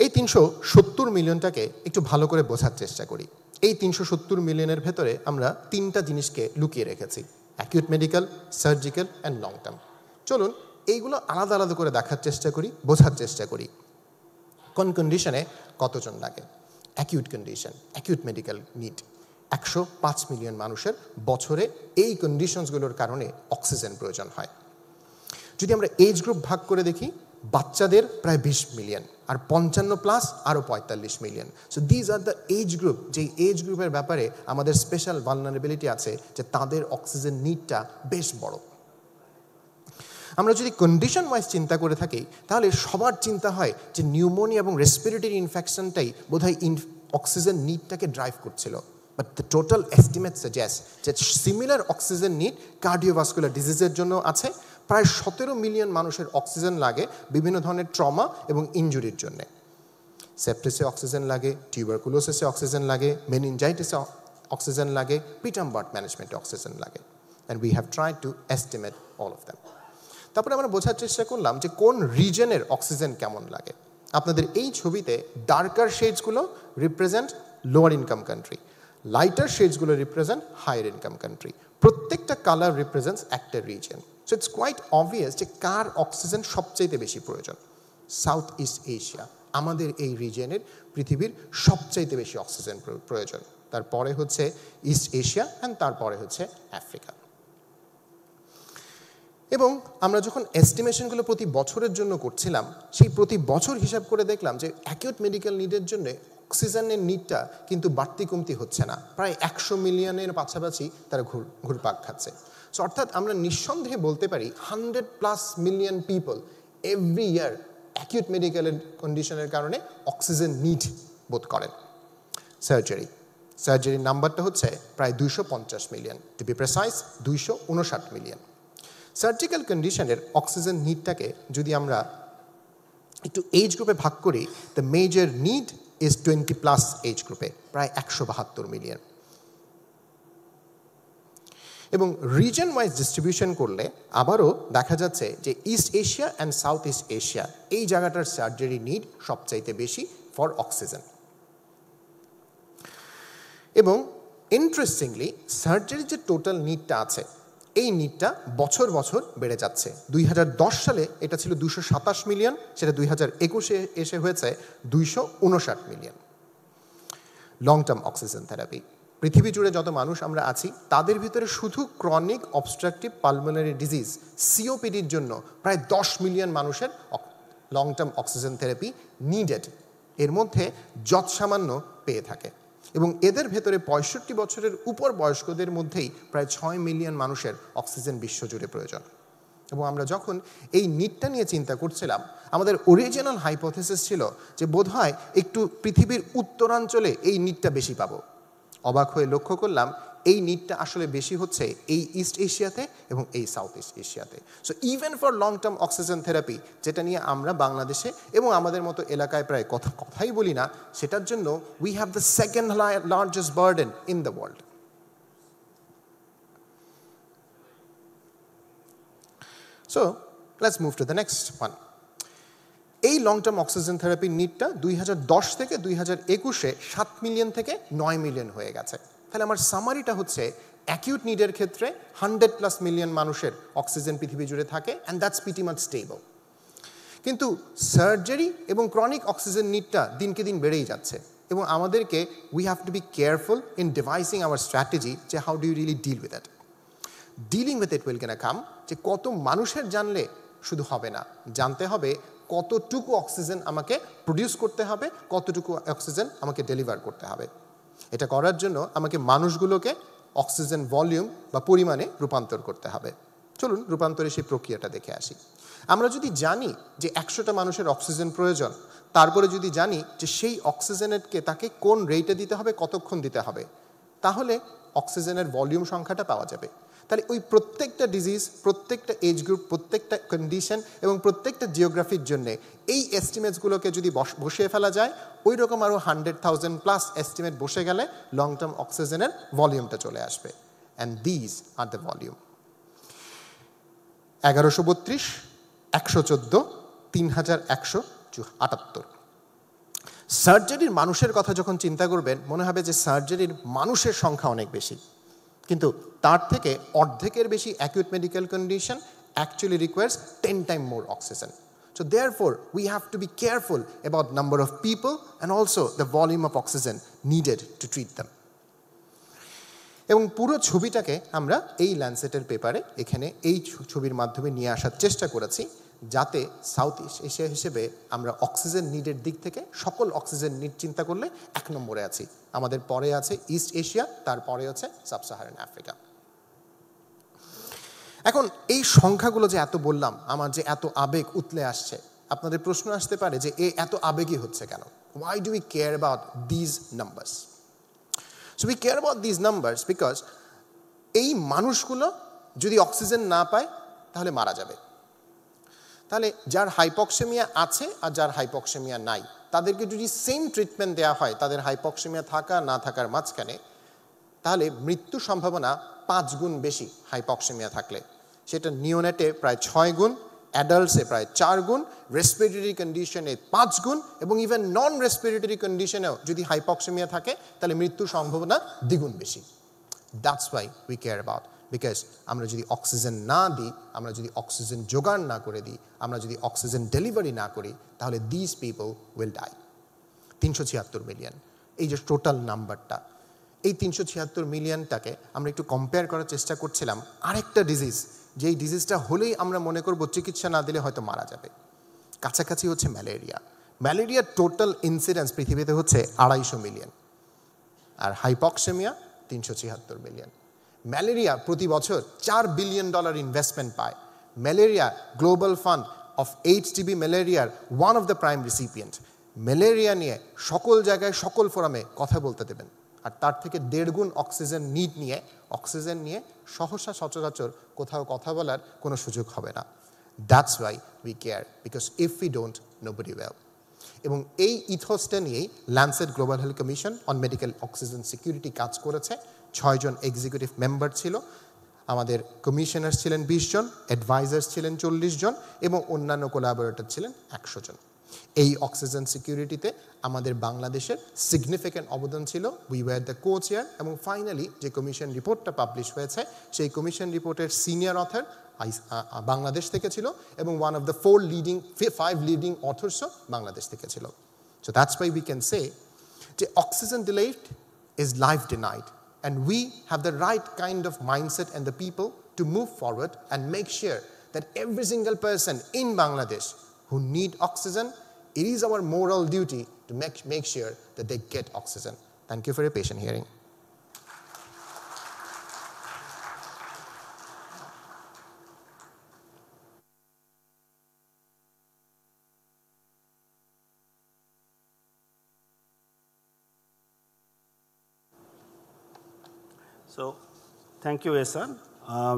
এই 370 মিলিয়নটাকে একটু ভালো করে বোঝার চেষ্টা করি। এই 370 মিলিয়নের ভেতরে আমরা 3টা জিনিসকে লুকিয়ে রেখেছি, acute medical, surgical and long term. চলুন এইগুলো আলাদা আলাদা করে দেখার চেষ্টা করি, বোঝার চেষ্টা করি কোন কন্ডিশনে কতজন লাগে। Acute condition, acute medical need, 105 million মানুষের বছরে এই কন্ডিশনসগুলোর কারণে অক্সিজেন প্রয়োজন হয়। যদি আমরা এজ গ্রুপ ভাগ করে দেখি, বাচ্চাদের প্রায় 20 মিলিয়ন, আর 55+ আরও 45 million. So these are the age group, যেই এজ গ্রুপের ব্যাপারে আমাদের স্পেশাল ভালনারেবিলিটি আছে, যে তাদের অক্সিজেন নিডটা বেশ বড়। আমরা যদি কন্ডিশন ওয়াইজ চিন্তা করে থাকি, তাহলে সবার চিন্তা হয় যে নিউমোনিয়া এবং রেসপিরেটরি ইনফেকশনটাই বোধহয় অক্সিজেন নিডটাকে ড্রাইভ করছিল। But the total estimate suggest যে সিমিলার অক্সিজেন নিড কার্ডিওভাস্কুলার ডিজিজের জন্য আছে। প্রায় 17 মিলিয়ন মানুষের অক্সিজেন লাগে বিভিন্ন ধরনের ট্রমা এবং ইনজুরির জন্য। সেপ্টিসে অক্সিজেন লাগে, টিউবারকুলোসিসে অক্সিজেন লাগে, মেনিনজাইটিসে অক্সিজেন লাগে, প্রিটার্ম বার্থ ম্যানেজমেন্টে অক্সিজেন লাগে। And we have tried to estimate all of them. তারপরে আমরা বোঝার চেষ্টা করলাম যে কোন রিজনের অক্সিজেন কেমন লাগে। আপনাদের এই ছবিতে ডার্কার শেডসগুলো represent lower income country, lighter শেডসগুলো রিপ্রেজেন্ট হায়ার ইনকাম কান্ট্রি। প্রত্যেকটা কালার রিপ্রেজেন্টস একটা reason. So it's quite obvious যে কার অক্সিজেন সবচাইতে বেশি প্রয়োজন। সাউথ ইস্ট এশিয়া, আমাদের এই রিজনের পৃথিবীর সবচাইতে বেশি অক্সিজেন প্রয়োজন। তারপরে হচ্ছে ইস্ট এশিয়া অ্যান্ড তারপরে হচ্ছে আফ্রিকা। এবং আমরা যখন এস্টিমেশনগুলো প্রতি বছরের জন্য করছিলাম, সেই প্রতি বছর হিসাব করে দেখলাম যে অ্যাকিউট মেডিকেল নিডের জন্য অক্সিজেনের নিডটা কিন্তু বাড়তি কমতি হচ্ছে না, প্রায় 100 মিলিয়নের পাশাপাশি তারা ঘুরপাক খাচ্ছে। সো অর্থাৎ আমরা নিঃসন্দেহে বলতে পারি 100+ million people every year acute medical কন্ডিশনের কারণে অক্সিজেন নিড বোধ করেন। সার্জারির নাম্বারটা হচ্ছে প্রায় 250 million, to be precise 259 million. Surgical কন্ডিশনের অক্সিজেন নিডটাকে যদি আমরা একটু এজ গ্রুপে ভাগ করি, the major need is 20+ age গ্রুপে প্রায় 172 মিলিয়ন। এবং রিজন ওয়াইজ ডিস্ট্রিবিউশন করলে আবারও দেখা যাচ্ছে যে east Asia and south east Asia এই জায়গাটার সার্জারি নিড সবচাইতে বেশি ফর অক্সিজেন। এবং ইন্টারেস্টিংলি সার্জারির যে টোটাল নিডটা আছে এই নিডটা বছর বছর বেড়ে যাচ্ছে। 2010 সালে এটা ছিল 227 মিলিয়ন, সেটা 2021-এ এসে হয়েছে 259 million. Long term oxygen therapy, পৃথিবী জুড়ে যত মানুষ আমরা আছি তাদের ভিতরে শুধু ক্রনিক অবস্ট্রাকটিভ পালমোনারি ডিজিজ সিওপিডির জন্য প্রায় 10 মিলিয়ন মানুষের long term oxygen therapy needed, এর মধ্যে যৎসামান্য পেয়ে থাকে। এবং এদের ভেতরে 65 বছরের উপর বয়স্কদের মধ্যেই প্রায় 6 মিলিয়ন মানুষের অক্সিজেন বিশ্বজুড়ে প্রয়োজন। এবং আমরা যখন এই নিডটা নিয়ে চিন্তা করছিলাম, আমাদের অরিজিনাল হাইপোথেসিস ছিল যে বোধহয় একটু পৃথিবীর উত্তরাঞ্চলে এই নিডটা বেশি পাবো। অবাক হয়ে লক্ষ্য করলাম এই নিডটা আসলে বেশি হচ্ছে এই ইস্ট এশিয়াতে এবং এই সাউথ ইস্ট এশিয়াতে। So even for long term oxygen therapy, যেটা নিয়ে আমরা বাংলাদেশে এবং আমাদের মতো এলাকায় প্রায় কথাই বলি না, সেটার জন্য we have the second largest burden in the world. So let's move to the next one. এই লং টার্ম অক্সিজেন থেরাপির নিডটা 2010 থেকে 2021-এ 7 মিলিয়ন থেকে 9 মিলিয়ন হয়ে গেছে। তাহলে আমার সামারিটা হচ্ছে অ্যাকিউট নিডের ক্ষেত্রে 100+ মিলিয়ন মানুষের অক্সিজেন পৃথিবী জুড়ে থাকে, and that's pretty much stable. কিন্তু সার্জারি এবং ক্রনিক অক্সিজেন নিডটা দিনকে দিন বেড়েই যাচ্ছে, এবং আমাদেরকে we have to be careful in devising our strategy যে how do you really deal with it. Dealing with it will can come যে কত মানুষের জানলে শুধু হবে না, জানতে হবে কতটুকু অক্সিজেন আমাকে প্রডিউস করতে হবে, কতটুকু অক্সিজেন আমাকে ডেলিভার করতে হবে। এটা করার জন্য আমাকে মানুষগুলোকে অক্সিজেন ভলিউম বা পরিমাণে রূপান্তর করতে হবে। চলুন রূপান্তরের সেই প্রক্রিয়াটা দেখে আসি। আমরা যদি জানি যে 100টা মানুষের অক্সিজেন প্রয়োজন, তারপরে যদি জানি যে সেই অক্সিজেনকে তাকে কোন রেটে দিতে হবে, কতক্ষণ দিতে হবে, তাহলে অক্সিজেনের ভলিউম সংখ্যাটা পাওয়া যাবে। তাহলে ওই প্রত্যেকটা ডিজিজ, প্রত্যেকটা এজ গ্রুপ, প্রত্যেকটা কন্ডিশন এবং প্রত্যেকটা জিওগ্রাফির জন্যে এই এস্টিমেটসগুলোকে যদি বসিয়ে ফেলা যায়, ওই রকম আরও 100,000+ এস্টিমেট বসে গেলে লং টার্ম অক্সিজেনের ভলিউমটা চলে আসবে। And these are the volume: 1132, 114, 3178। সার্জারির মানুষের কথা যখন চিন্তা করবেন মনে হবে যে সার্জারির মানুষের সংখ্যা অনেক বেশি, কিন্তু তার থেকে অর্ধেকের বেশি acute medical condition actually requires 10 times more oxygen. So therefore, we have to be careful about number of people and also the volume of oxygen needed to treat them. এবং পুরো ছবিটাকে আমরা এই ল্যান্সেটের পেপারে এখানে এই ছবির মাধ্যমে নিয়ে আসার চেষ্টা করেছি, যাতে সাউথ ইস্ট এশিয়া হিসেবে আমরা অক্সিজেন নিডের দিক থেকে সকল অক্সিজেন নিড চিন্তা করলে 1 নম্বরে আছি। আমাদের পরে আছে ইস্ট এশিয়া, তারপরে আছে সাব সাহারান আফ্রিকা। এখন এই সংখ্যাগুলো যে এত বললাম, আমার যে এত আবেগ উতলে আসছে, আপনাদের প্রশ্ন আসতে পারে যে এত আবেগী হচ্ছে কেন? Why do we care about these numbers? So we care about these numbers because এই মানুষগুলো যদি অক্সিজেন না পায় তাহলে মারা যাবে। তাহলে যার হাইপক্সেমিয়া আছে আর যার হাইপক্সেমিয়া নাই, তাদেরকে যদি সেম ট্রিটমেন্ট দেওয়া হয় তাদের হাইপক্সেমিয়া থাকা না থাকার মাঝখানে, তাহলে মৃত্যু সম্ভাবনা 5 গুণ বেশি হাইপক্সেমিয়া থাকলে। সেটা নিওনেটে প্রায় 6 গুণ, অ্যাডাল্টসে প্রায় 4 গুণ, রেসপিরেটরি কন্ডিশনে 5 গুণ, এবং ইভেন নন রেসপিরেটরি কন্ডিশনেও যদি হাইপক্সেমিয়া থাকে তাহলে মৃত্যুর সম্ভাবনা দ্বিগুণ বেশি। That's why we care about, because আমরা যদি অক্সিজেন না দিই, আমরা যদি অক্সিজেন জোগাড় না করে দিই, আমরা যদি অক্সিজেন ডেলিভারি না করি, তাহলে this people will die. 376 million এই যে টোটাল নাম্বারটা, এই 376 মিলিয়নটাকে আমরা একটু কম্পেয়ার করার চেষ্টা করছিলাম আরেকটা ডিজিজ, যেই ডিজিজটা হলেই আমরা মনে করব চিকিৎসা না দিলে হয়তো মারা যাবে। কাছাকাছি হচ্ছে ম্যালেরিয়া। ম্যালেরিয়ার টোটাল ইনসিডেন্স পৃথিবীতে হচ্ছে 250 মিলিয়ন, আর হাইপক্সেমিয়া 376 মিলিয়ন। ম্যালেরিয়া প্রতি বছর $4 বিলিয়ন ইনভেস্টমেন্ট পায়। Malaria global fund of HTB ম্যালেরিয়ার one of the prime recipient. Malaria নিয়ে সকল জায়গায় সকল ফোরামে কথা বলতে দেবেন, আর তার থেকে 1.5 গুণ অক্সিজেন নিয়ে সহসা সচরাচর কোথাও কথা বলার কোনো সুযোগ হবে না। That's why we care, because if we don't nobody will. এবং এই ইথোসটা নিয়েই Lancet global health commission on medical oxygen security কাজ করেছে। 6 জন এক্সিকিউটিভ মেম্বার ছিল, আমাদের কমিশনার্স ছিলেন 20 জন, অ্যাডভাইজার্স ছিলেন 40 জন এবং অন্যান্য কোলাবোরেটর ছিলেন 100 জন। এই অক্সিজেন সিকিউরিটিতে আমাদের বাংলাদেশের সিগনিফিক্যান্ট অবদান ছিল। We were the co chair. এবং ফাইনালি যে কমিশন রিপোর্টটা পাবলিশ হয়েছে, সেই কমিশন রিপোর্টের সিনিয়র অথর বাংলাদেশ থেকে ছিল এবং ওয়ান অফ দ্য 5 লিডিং অথর্সও বাংলাদেশ থেকে ছিল। So that's why we can say যে oxygen delayed is life denied, and we have the right kind of mindset and the people to move forward and make sure that every single person in Bangladesh who need oxygen, it is our moral duty to make sure that they get oxygen. Thank you for your patient hearing. So, thank you, Ehsan.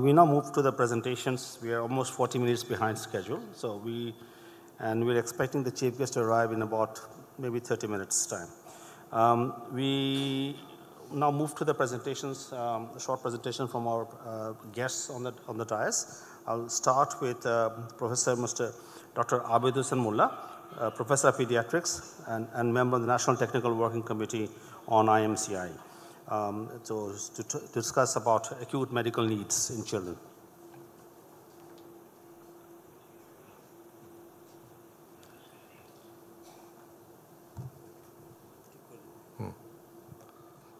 We now move to the presentations. We are almost 40 minutes behind schedule. So we're expecting the chief guest to arrive in about maybe 30 minutes time. We now move to the presentations, a short presentation from our guests on the dais. I'll start with Professor Dr. Abid Hussain Mullah, Professor of Pediatrics and member of the National Technical Working Committee on IMCI. To discuss about acute medical needs in children.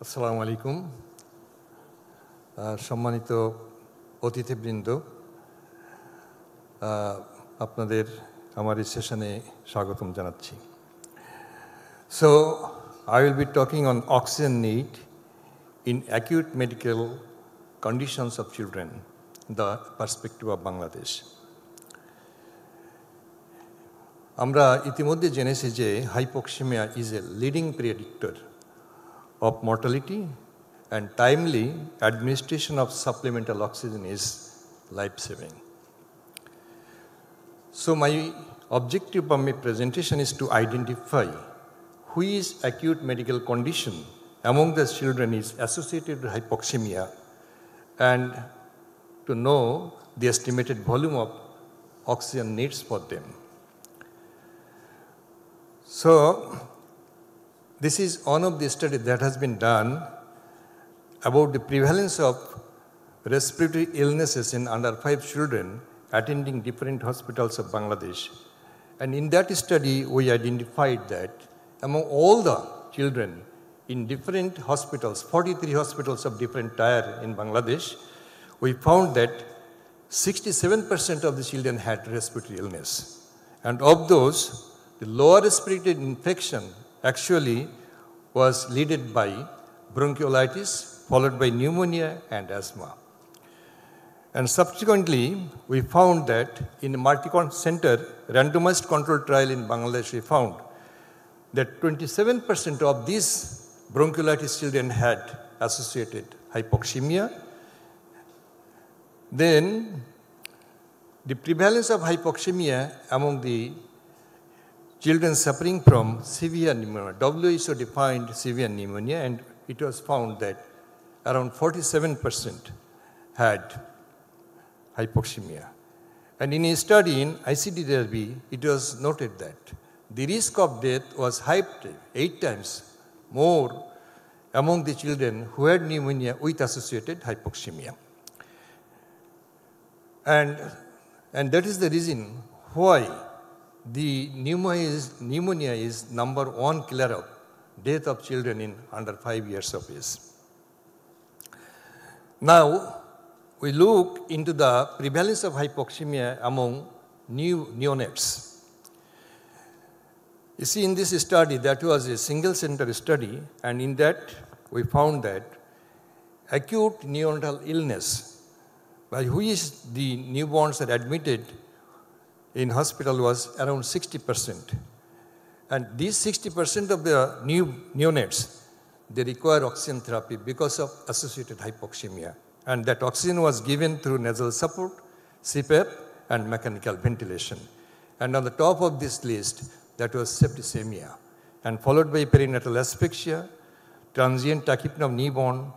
Assalamu alaikum. সম্মানিত অতিথিবৃন্দ, আপনাদের আমার এই সেশনে স্বাগতম জানাচ্ছি। So I will be talking on oxygen need in acute medical conditions of children, the perspective of Bangladesh. আমরা ইতিমধ্যে জেনেছি যে hypoxemia is a leading predictor of mortality, and timely administration of supplemental oxygen is life-saving. So my objective of my presentation is to identify which acute medical condition among the children is associated with hypoxemia and to know the estimated volume of oxygen needs for them. So this is one of the studies that has been done about the prevalence of respiratory illnesses in under 5 children attending different hospitals of Bangladesh. And in that study, we identified that among all the children in different hospitals, 43 hospitals of different tier in Bangladesh, we found that 67% of the children had respiratory illness. And of those, the lower respiratory infection actually was led by bronchiolitis, followed by pneumonia and asthma. And subsequently, we found that in a multi-center randomized controlled trial in Bangladesh, we found that 27% of these bronchiolitis children had associated hypoxemia. Then the prevalence of hypoxemia among the children suffering from severe pneumonia, WHO defined severe pneumonia, and it was found that around 47% had hypoxemia. And in a study in ICD-10, it was noted that the risk of death was 8 times more among the children who had pneumonia with associated hypoxemia. And that is the reason why the pneumonia is number 1 killer of death of children in under 5 years of age. Now, we look into the prevalence of hypoxemia among neonates. You see, in this study, that was a single center study, and in that we found that acute neonatal illness, by which the newborns are admitted in hospital was around 60%. And these 60% of the neonates, they require oxygen therapy because of associated hypoxemia. And that oxygen was given through nasal support, CPAP, and mechanical ventilation. And on the top of this list, that was septicemia, and followed by perinatal asphyxia, transient tachypnea of newborn,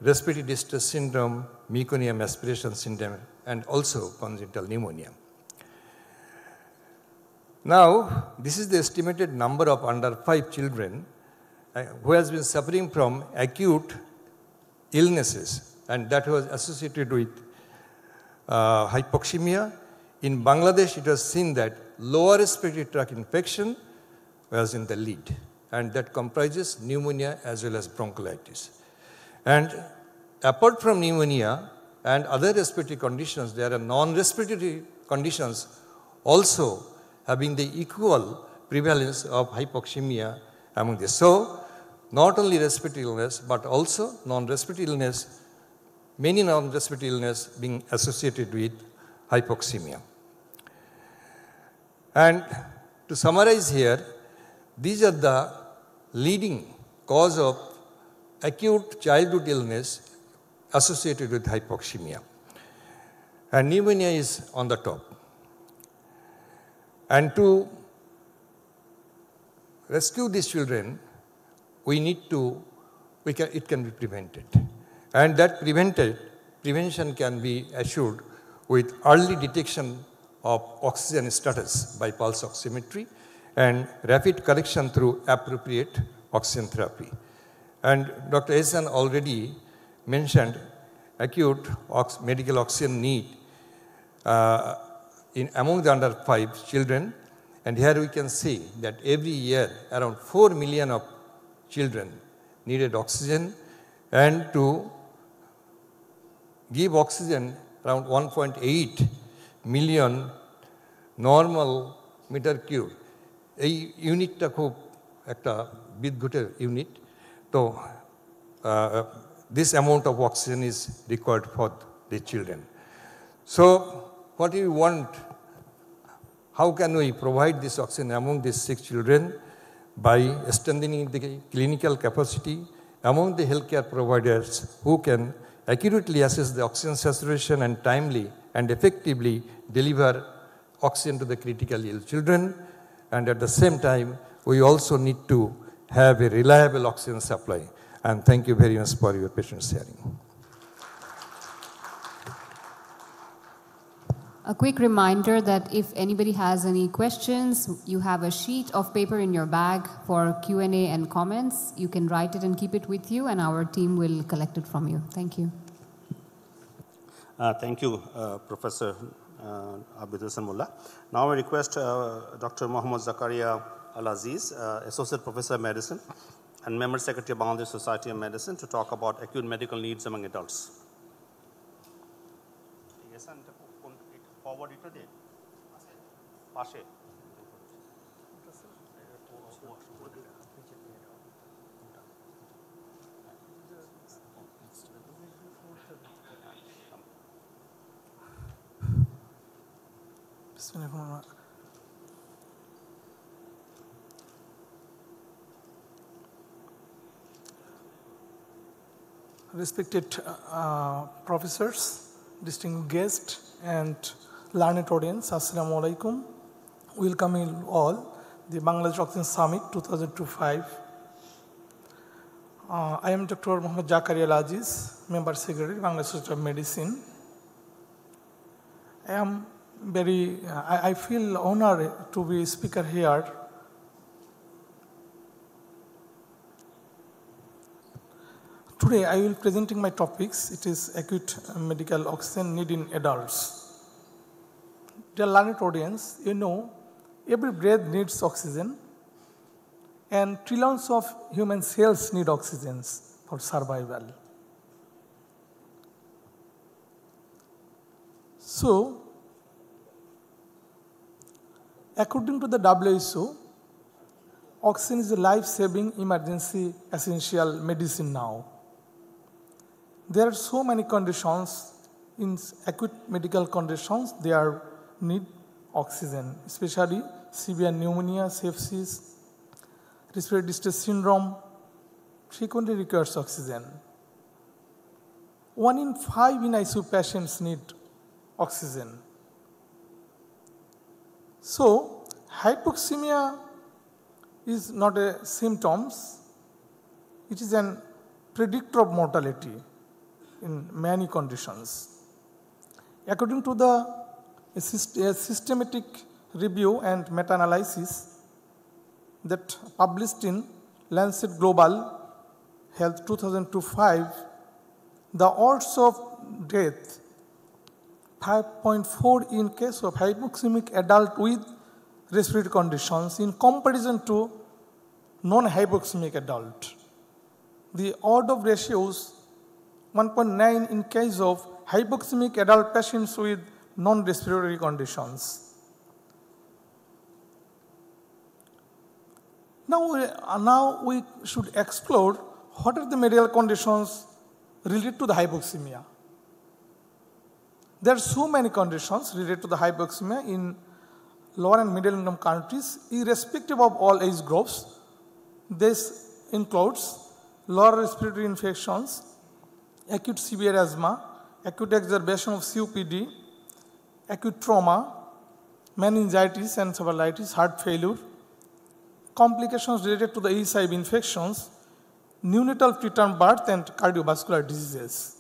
respiratory distress syndrome, meconium aspiration syndrome, and also congenital pneumonia. Now, this is the estimated number of under 5 children who has been suffering from acute illnesses, and that was associated with hypoxemia. In Bangladesh, it was seen that lower respiratory tract infection was in the lead, and that comprises pneumonia as well as bronchiolitis. And apart from pneumonia and other respiratory conditions, there are non-respiratory conditions also having the equal prevalence of hypoxemia among this. So, not only respiratory illness, but also non-respiratory illness, many non-respiratory illness being associated with hypoxemia. And to summarize here, these are the leading cause of acute childhood illness associated with hypoxemia. And pneumonia is on the top. And to rescue these children, it can be prevented. And that prevention can be assured with early detection of oxygen status by pulse oximetry and rapid correction through appropriate oxygen therapy. And Dr. Ehsan already mentioned acute medical oxygen need among the under 5 children. And here we can see that every year around 4 million of children needed oxygen, and to give oxygen around 1.8 million normal meter cube. এই ইউনিটটা খুব একটা বিদ্যুতের unit তো this amount of oxygen is required for the children. So what do we want? How can we provide this oxygen among these 6 children? By strengthening the clinical capacity among the healthcare providers who can accurately assess the oxygen saturation and timely and effectively deliver oxygen to the critically ill children. And at the same time, we also need to have a reliable oxygen supply. And thank you very much for your patience hearing. A quick reminder that if anybody has any questions, you have a sheet of paper in your bag for Q&A and comments. You can write it and keep it with you, and our team will collect it from you. Thank you. Thank you, Professor Abid Hussain Mullah. Now I request Dr. Mohammad Zakaria Al-Aziz, Associate Professor of Medicine and Member Secretary of Bangladesh Society of Medicine, to talk about acute medical needs among adults. Forward it there. Pashe. Respected professors, distinguished guests, and learned audience, Assalamu alaikum. Welcome you all, the Bangladesh Oxygen Summit 2025. I am Dr. Mohammad Zakaria Al-Aziz, Member Secretary, Bangladesh Society of Medicine. I feel honored to be speaker here. Today I will presenting my topics. It is acute medical oxygen need in adults. Dear learned audience, you know every breath needs oxygen, and trillions of human cells need oxygen for survival. So, according to the WHO, oxygen is a life-saving emergency essential medicine now. There are so many conditions in acute medical conditions, they are need oxygen, especially severe pneumonia, sepsis, respiratory distress syndrome, frequently requires oxygen. 1 in 5 in ICU patients need oxygen. So, hypoxemia is not a symptom, it is an predictor of mortality in many conditions. According to a systematic review and meta-analysis that published in Lancet Global Health 2005, the odds of death 5.4 in case of hypoxemic adult with respiratory conditions in comparison to non-hypoxemic adult. The odd of ratios 1.9 in case of hypoxemic adult patients with non-respiratory conditions. Now we should explore what are the medical conditions related to the hypoxemia. There are so many conditions related to the hypoxemia in lower and middle income countries, irrespective of all age groups. This includes lower respiratory infections, acute severe asthma, acute exacerbation of COPD, acute trauma, meningitis and encephalitis, heart failure, complications related to the HIV infections, neonatal preterm birth and cardiovascular diseases.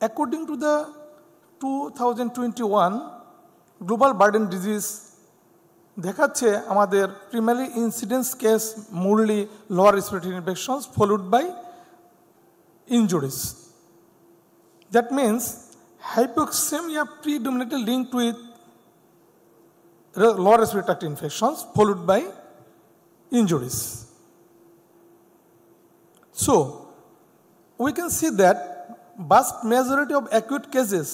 According to the 2021 Global Burden Disease, দেখাচ্ছে আমাদের primarily incidence case mostly lower respiratory infections followed by injuries. That means hypoxemia predominantly linked with lower respiratory tract infections followed by injuries. So, we can see that vast majority of acute cases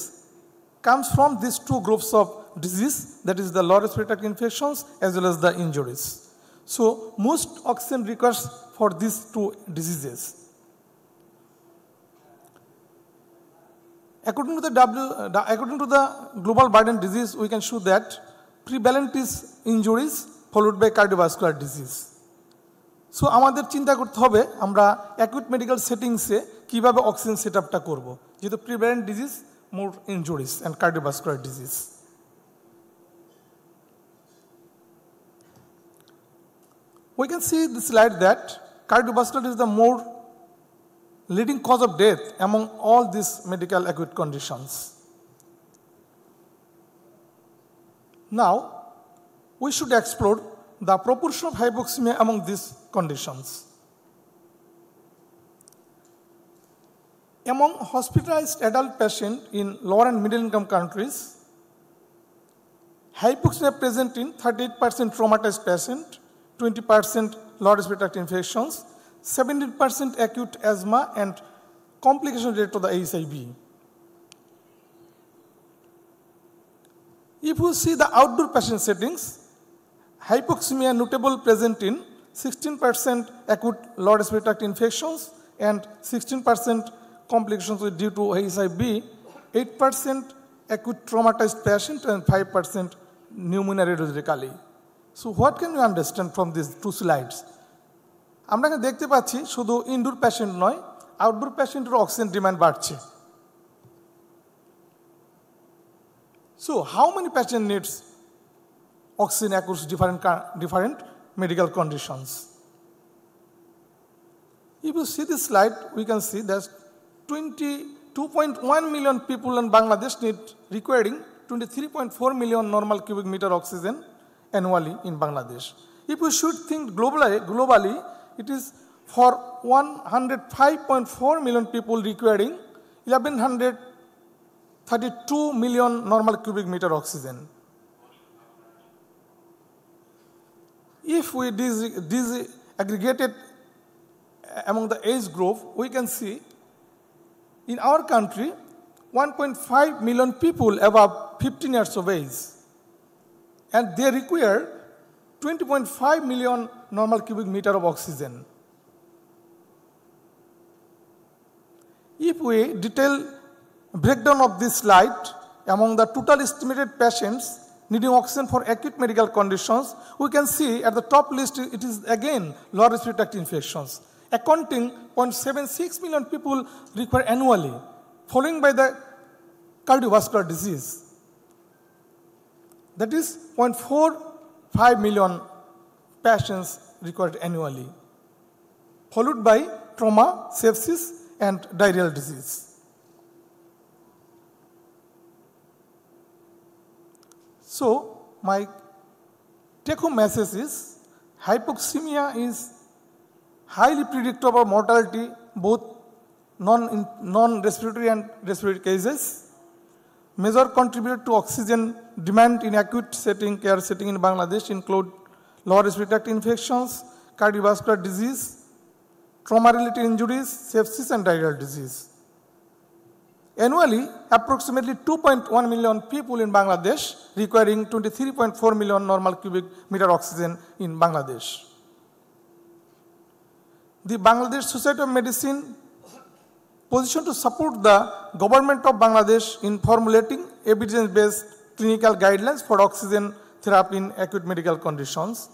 comes from these two groups of disease, that is the lower respiratory tract infections as well as the injuries. So, most oxygen requires for these two diseases. According to the global burden disease, we can show that prevalent is injuries followed by cardiovascular disease. So, আমাদের চিন্তা করতে হবে আমরা acute medical settings এ কিভাবে oxygen সেটআপটা করব, যেহেতু prevalent disease, more injuries and cardiovascular disease. We can see this slide that cardiovascular is the more leading cause of death among all these medical acute conditions. Now, we should explore the proportion of hypoxemia among these conditions. Among hospitalized adult patients in lower and middle income countries, hypoxemia present in 38% traumatized patient, 20% lower respiratory tract infections, 17% acute asthma and complications related to the HIV. If you see the outdoor patient settings, hypoxemia notable present in 16% acute lower respiratory tract infections and 16% complications due to HIV, 8% acute traumatized patient and 5% pneumonia radiologically. So what can you understand from these two slides? আমরা দেখতে পাচ্ছি শুধু indoor patient নয়, outdoor পেশেন্টের oxygen demand বাড়ছে। So how many patient needs oxygen across different medical conditions? If you see this slide, we can see that 22.1 million people in Bangladesh need requiring 23.4 million normal cubic meter oxygen annually in Bangladesh. If we should think globally, it is for 105.4 million people requiring 1132 million normal cubic meter oxygen. If we disaggregated among the age group, we can see in our country 1.5 million people above 15 years of age, and they require 20.5 million normal cubic meter of oxygen. If we detail breakdown of this slide among the total estimated patients needing oxygen for acute medical conditions, we can see at the top list it is again lower respiratory tract infections, accounting 0.76 million people require annually, following by the cardiovascular disease. That is 0.45 million patients required annually, followed by trauma, sepsis, and diarrheal disease. So, my take-home message is hypoxemia is highly predictable of mortality, both non-respiratory and respiratory cases. Major contributor to oxygen demand in acute care setting in Bangladesh include lower respiratory tract infections, cardiovascular disease, trauma-related injuries, sepsis, and diarrheal disease. Annually, approximately 2.1 million people in Bangladesh requiring 23.4 million normal cubic meter oxygen in Bangladesh. The Bangladesh Society of Medicine positioned to support the government of Bangladesh in formulating evidence-based clinical guidelines for oxygen therapy in acute medical conditions.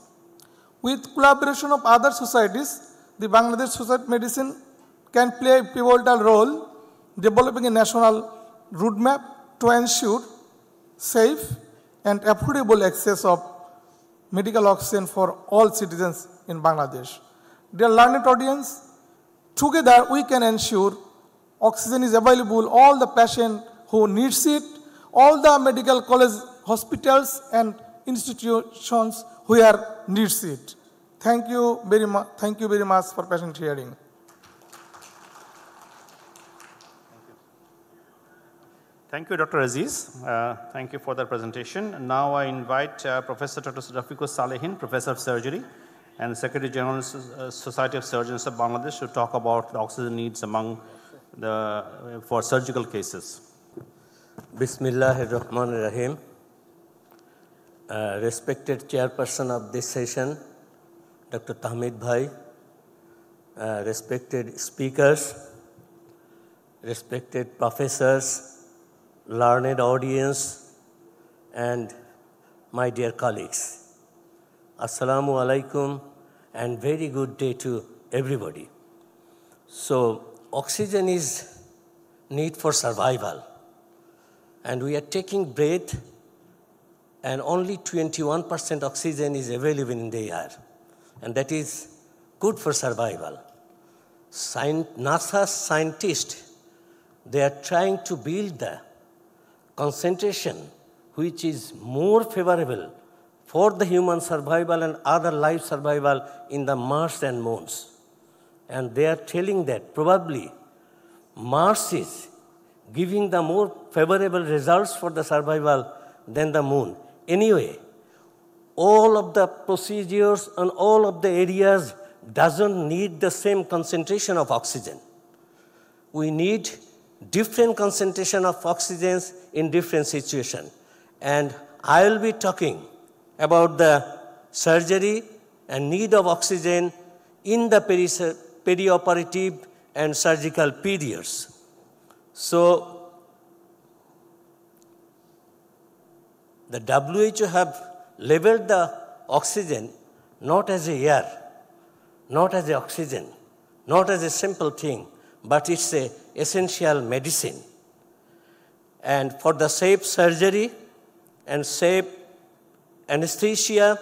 With collaboration of other societies, the Bangladesh Society of Medicine can play a pivotal role developing a national roadmap to ensure safe and affordable access of medical oxygen for all citizens in Bangladesh. Dear learned audience, together we can ensure oxygen is available all the patients who needs it, all the medical college, hospitals and institutions where needs it. Thank you very much for patient hearing. Thank you, Dr. Aziz. Thank you for the presentation. Now I invite Professor Dr. Rafiqul Salehin, Professor of Surgery and Secretary General Society of Surgeons of Bangladesh, to talk about the oxygen needs for surgical cases. Bismillahirrahmanirrahim. Respected chairperson of this session, Dr. Tahmid Bhai, respected speakers, respected professors, learned audience, and my dear colleagues. Assalamu alaikum and very good day to everybody. So, oxygen is need for survival, and we are taking breath, and only 21% oxygen is available in the air, and that is good for survival. NASA scientists, they are trying to build the concentration which is more favorable for the human survival and other life survival in the Mars and moons. And they are telling that probably Mars is giving the more favorable results for the survival than the moon. Anyway, all of the procedures and all of the areas doesn't need the same concentration of oxygen. We need different concentration of oxygens in different situations. And I will be talking about the surgery and need of oxygen in the perioperative and surgical periods. So, the WHO have labeled the oxygen not as a air, not as a oxygen, not as a simple thing, but it's an essential medicine. And for the safe surgery and safe anesthesia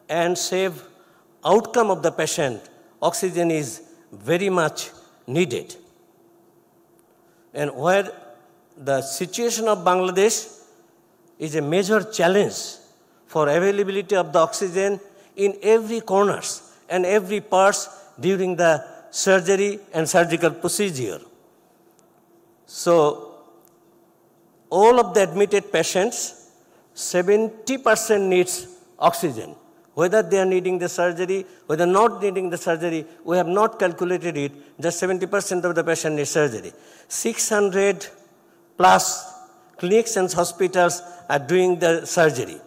and safe outcome of the patient, oxygen is very much needed. And where the situation of Bangladesh is a major challenge for availability of the oxygen in every corners and every parts during the surgery and surgical procedure. So, all of the admitted patients, 70% needs oxygen. Whether they are needing the surgery, whether not needing the surgery, we have not calculated it, just 70% of the patient needs surgery. 600 plus clinics and hospitals are doing the surgery.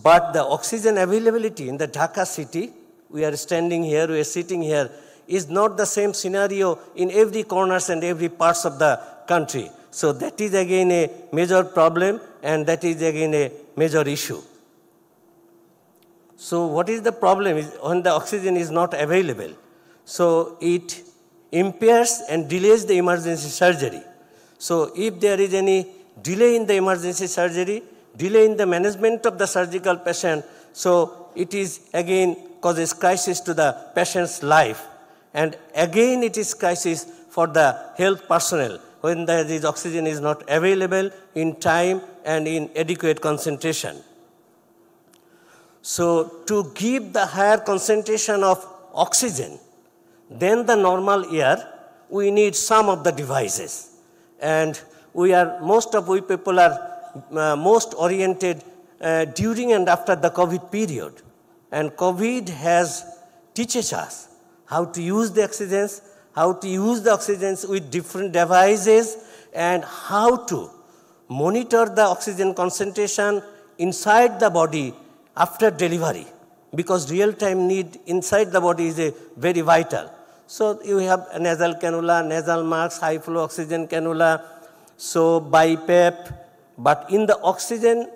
But the oxygen availability in the Dhaka city, we are standing here, we are sitting here, is not the same scenario in every corners and every parts of the country. So that is again a major problem, and that is again a major issue. So what is the problem is when the oxygen is not available? So it impairs and delays the emergency surgery. So if there is any delay in the emergency surgery, delay in the management of the surgical patient, so it is again causes crisis to the patient's life. And again it is crisis for the health personnel when this oxygen is not available in time and in adequate concentration. So to give the higher concentration of oxygen than the normal air, we need some of the devices. And most people are most oriented during and after the COVID period. And COVID teaches us how to use the oxygens, how to use the oxygens with different devices, and how to monitor the oxygen concentration inside the body after delivery, because real-time need inside the body is very vital. So you have a nasal cannula, nasal mask, high-flow oxygen cannula, so BiPAP, but in the oxygen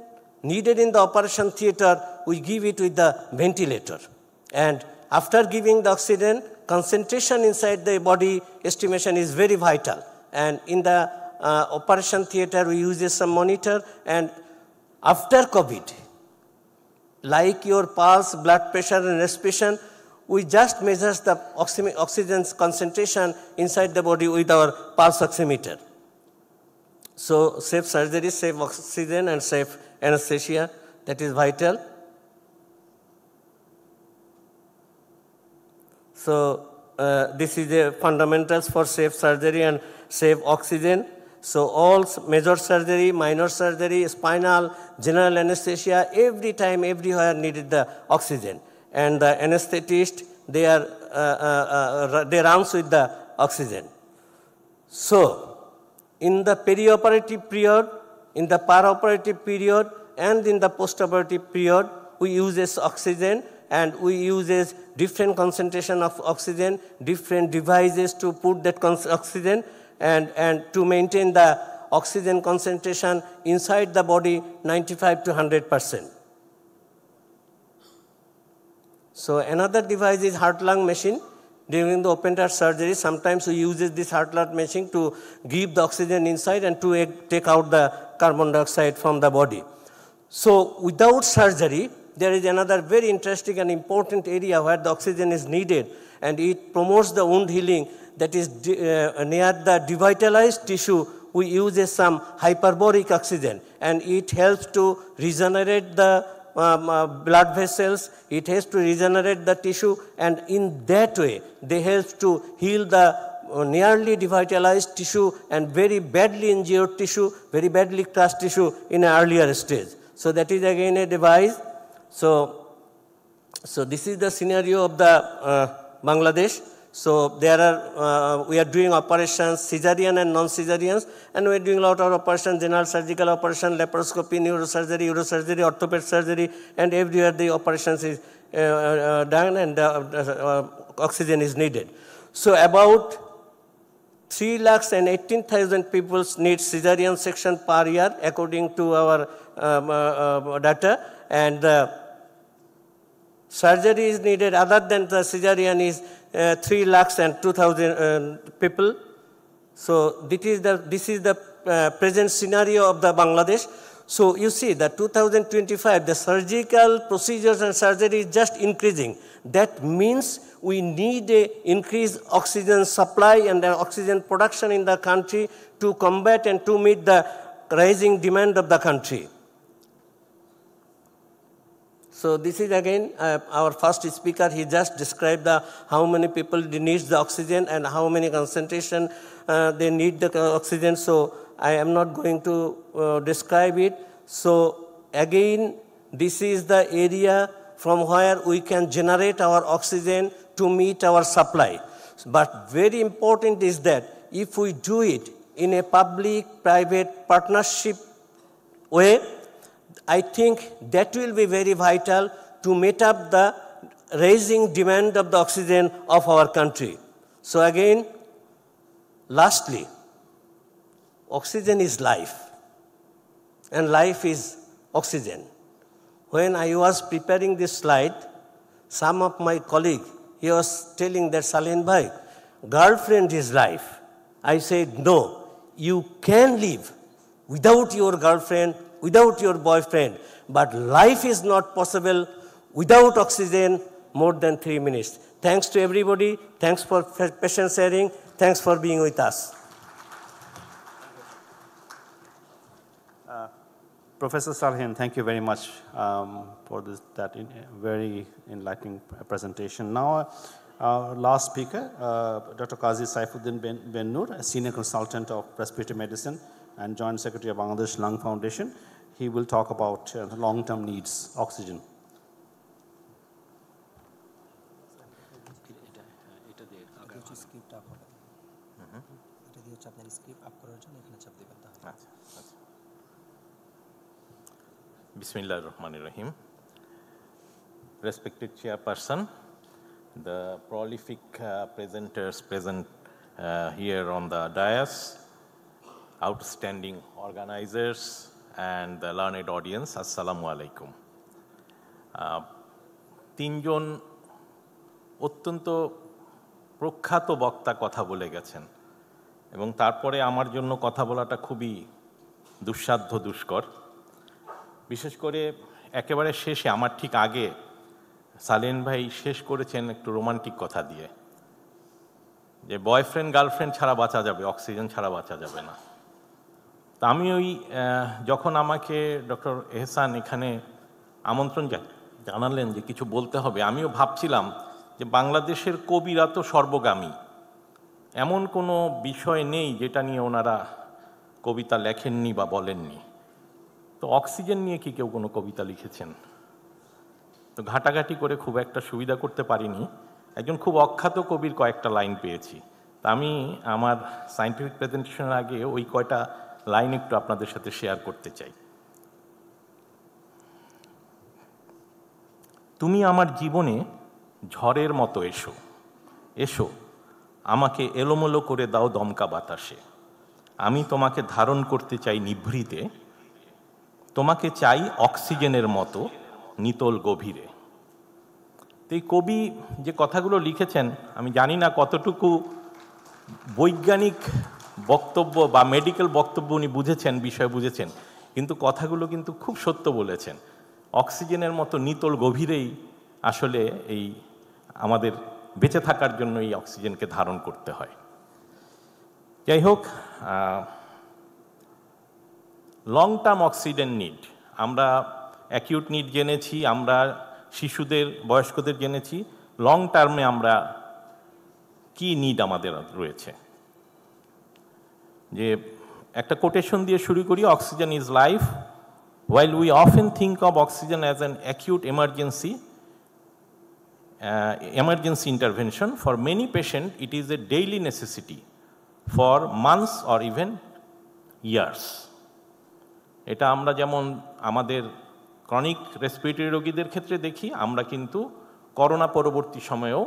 needed in the operation theater, we give it with the ventilator. And after giving the oxygen, concentration inside the body estimation is very vital. And in the operation theater, we use some monitor. And after COVID, like your pulse, blood pressure, and respiration, we just measure the oxygen concentration inside the body with our pulse oximeter. So safe surgery, safe oxygen, and safe anesthesia, that is vital. So this is the fundamentals for safe surgery and safe oxygen. So all major surgery, minor surgery, spinal, general anesthesia, every time, everywhere needed the oxygen. And the anesthetist, they rounds with the oxygen. So in the perioperative period, in the paraoperative period, and in the postoperative period, we use oxygen, and we use different concentration of oxygen, different devices to put that oxygen, and to maintain the oxygen concentration inside the body 95 to 100%. So another device is heart-lung machine. During the open heart surgery, sometimes we use this heart-lung machine to give the oxygen inside and to take out the carbon dioxide from the body. So without surgery, there is another very interesting and important area where the oxygen is needed, and it promotes the wound healing. That is near the devitalized tissue, we use some hyperbaric oxygen, and it helps to regenerate the blood vessels, it helps to regenerate the tissue, and in that way, they help to heal the nearly devitalized tissue and very badly injured tissue, very badly crushed tissue in an earlier stage. So that is again a device. So this is the scenario of the Bangladesh. So there are, we are doing operations, cesarean and non-cesareans, and we are doing a lot of operations, general surgical operation, laparoscopy, neurosurgery, urosurgery, orthopedic surgery, and everywhere the operations is done and oxygen is needed. So about 318,000 people need cesarean section per year according to our data, and surgery is needed other than the cesarean is 302,000 people. So this is the present scenario of the Bangladesh. So you see that 2025, the surgical procedures and surgery is just increasing. That means we need a increased oxygen supply and oxygen production in the country to combat and to meet the rising demand of the country. So this is again our first speaker. He just described how many people need the oxygen and how many concentration they need the oxygen. So I am not going to describe it. So again, this is the area from where we can generate our oxygen to meet our supply. But very important is that if we do it in a public-private partnership way, I think that will be very vital to meet up the rising demand of the oxygen of our country. So again, lastly, oxygen is life, and life is oxygen. When I was preparing this slide, some of my colleagues, he was telling that Salehin bhai, girlfriend is life. I said, no, you can live without your girlfriend, without your boyfriend, but life is not possible without oxygen more than 3 minutes. Thanks to everybody. Thanks for patient sharing. Thanks for being with us. Professor Salehin, thank you very much for that very enlightening presentation. Now, our last speaker, Dr. Qazi Saifuddin Ben Noor, a senior consultant of respiratory medicine and joint secretary of Bangladesh Lung Foundation. He will talk about long-term needs, oxygen. Bismillah ar-Rahman ar-Rahim. Respected chairperson, the prolific presenters present here on the dais, outstanding organizers, and the learned audience, Assalamu alaikum. তিনজন অত্যন্ত প্রখ্যাত বক্তা কথা বলে গেছেন এবং তারপরে আমার জন্য কথা বলাটা খুবই দুঃসাধ্য দুষ্কর। বিশেষ করে একেবারে শেষে আমার ঠিক আগে সালেন ভাই শেষ করেছেন একটু রোমান্টিক কথা দিয়ে, যে বয়ফ্রেন্ড গার্লফ্রেন্ড ছাড়া বাঁচা যাবে, অক্সিজেন ছাড়া বাঁচা যাবে না। তা আমি যখন আমাকে ডক্টর এহসান এখানে আমন্ত্রণ জানালেন যে কিছু বলতে হবে, আমিও ভাবছিলাম যে বাংলাদেশের কবিরা তো সর্বগামী, এমন কোনো বিষয় নেই যেটা নিয়ে ওনারা কবিতা লেখেননি বা বলেননি। তো অক্সিজেন নিয়ে কি কেউ কোনো কবিতা লিখেছেন? তো ঘাটাঘাটি করে খুব একটা সুবিধা করতে পারিনি। একজন খুব অখ্যাত কবির কয়েকটা লাইন পেয়েছি। তা আমি আমার সায়েন্টিফিক প্রেজেন্টেশনের আগে ওই কয়টা লাইন একটু আপনাদের সাথে শেয়ার করতে চাই। তুমি আমার জীবনে ঝড়ের মতো এসো, এসো আমাকে এলোমেলো করে দাও দমকা বাতাসে, আমি তোমাকে ধারণ করতে চাই নিভৃতে, তোমাকে চাই অক্সিজেনের মতো নিতল গভীরে। তো এই কবি যে কথাগুলো লিখেছেন আমি জানি না কতটুকু বৈজ্ঞানিক বক্তব্য বা মেডিকেল বক্তব্য উনি বুঝেছেন, বিষয় বুঝেছেন, কিন্তু কথাগুলো কিন্তু খুব সত্য বলেছেন। অক্সিজেনের মতো নিতল গভীরেই আসলে এই আমাদের বেঁচে থাকার জন্য এই অক্সিজেনকে ধারণ করতে হয়। যাই হোক, লং টার্ম অক্সিজেন নিড, আমরা অ্যাকিউট নিড জেনেছি, আমরা শিশুদের বয়স্কদের জেনেছি, লং টার্মে আমরা কি নিড আমাদের রয়েছে। যে একটা কোটেশন দিয়ে শুরু করি, oxygen is life, while we often think of oxygen as an acute emergency intervention, for many patients it is a daily necessity for months or even years. এটা আমরা যেমন আমাদের ক্রনিক রেসপিরেটরি রোগীদের ক্ষেত্রে দেখি, আমরা কিন্তু করোনা পরবর্তী সময়েও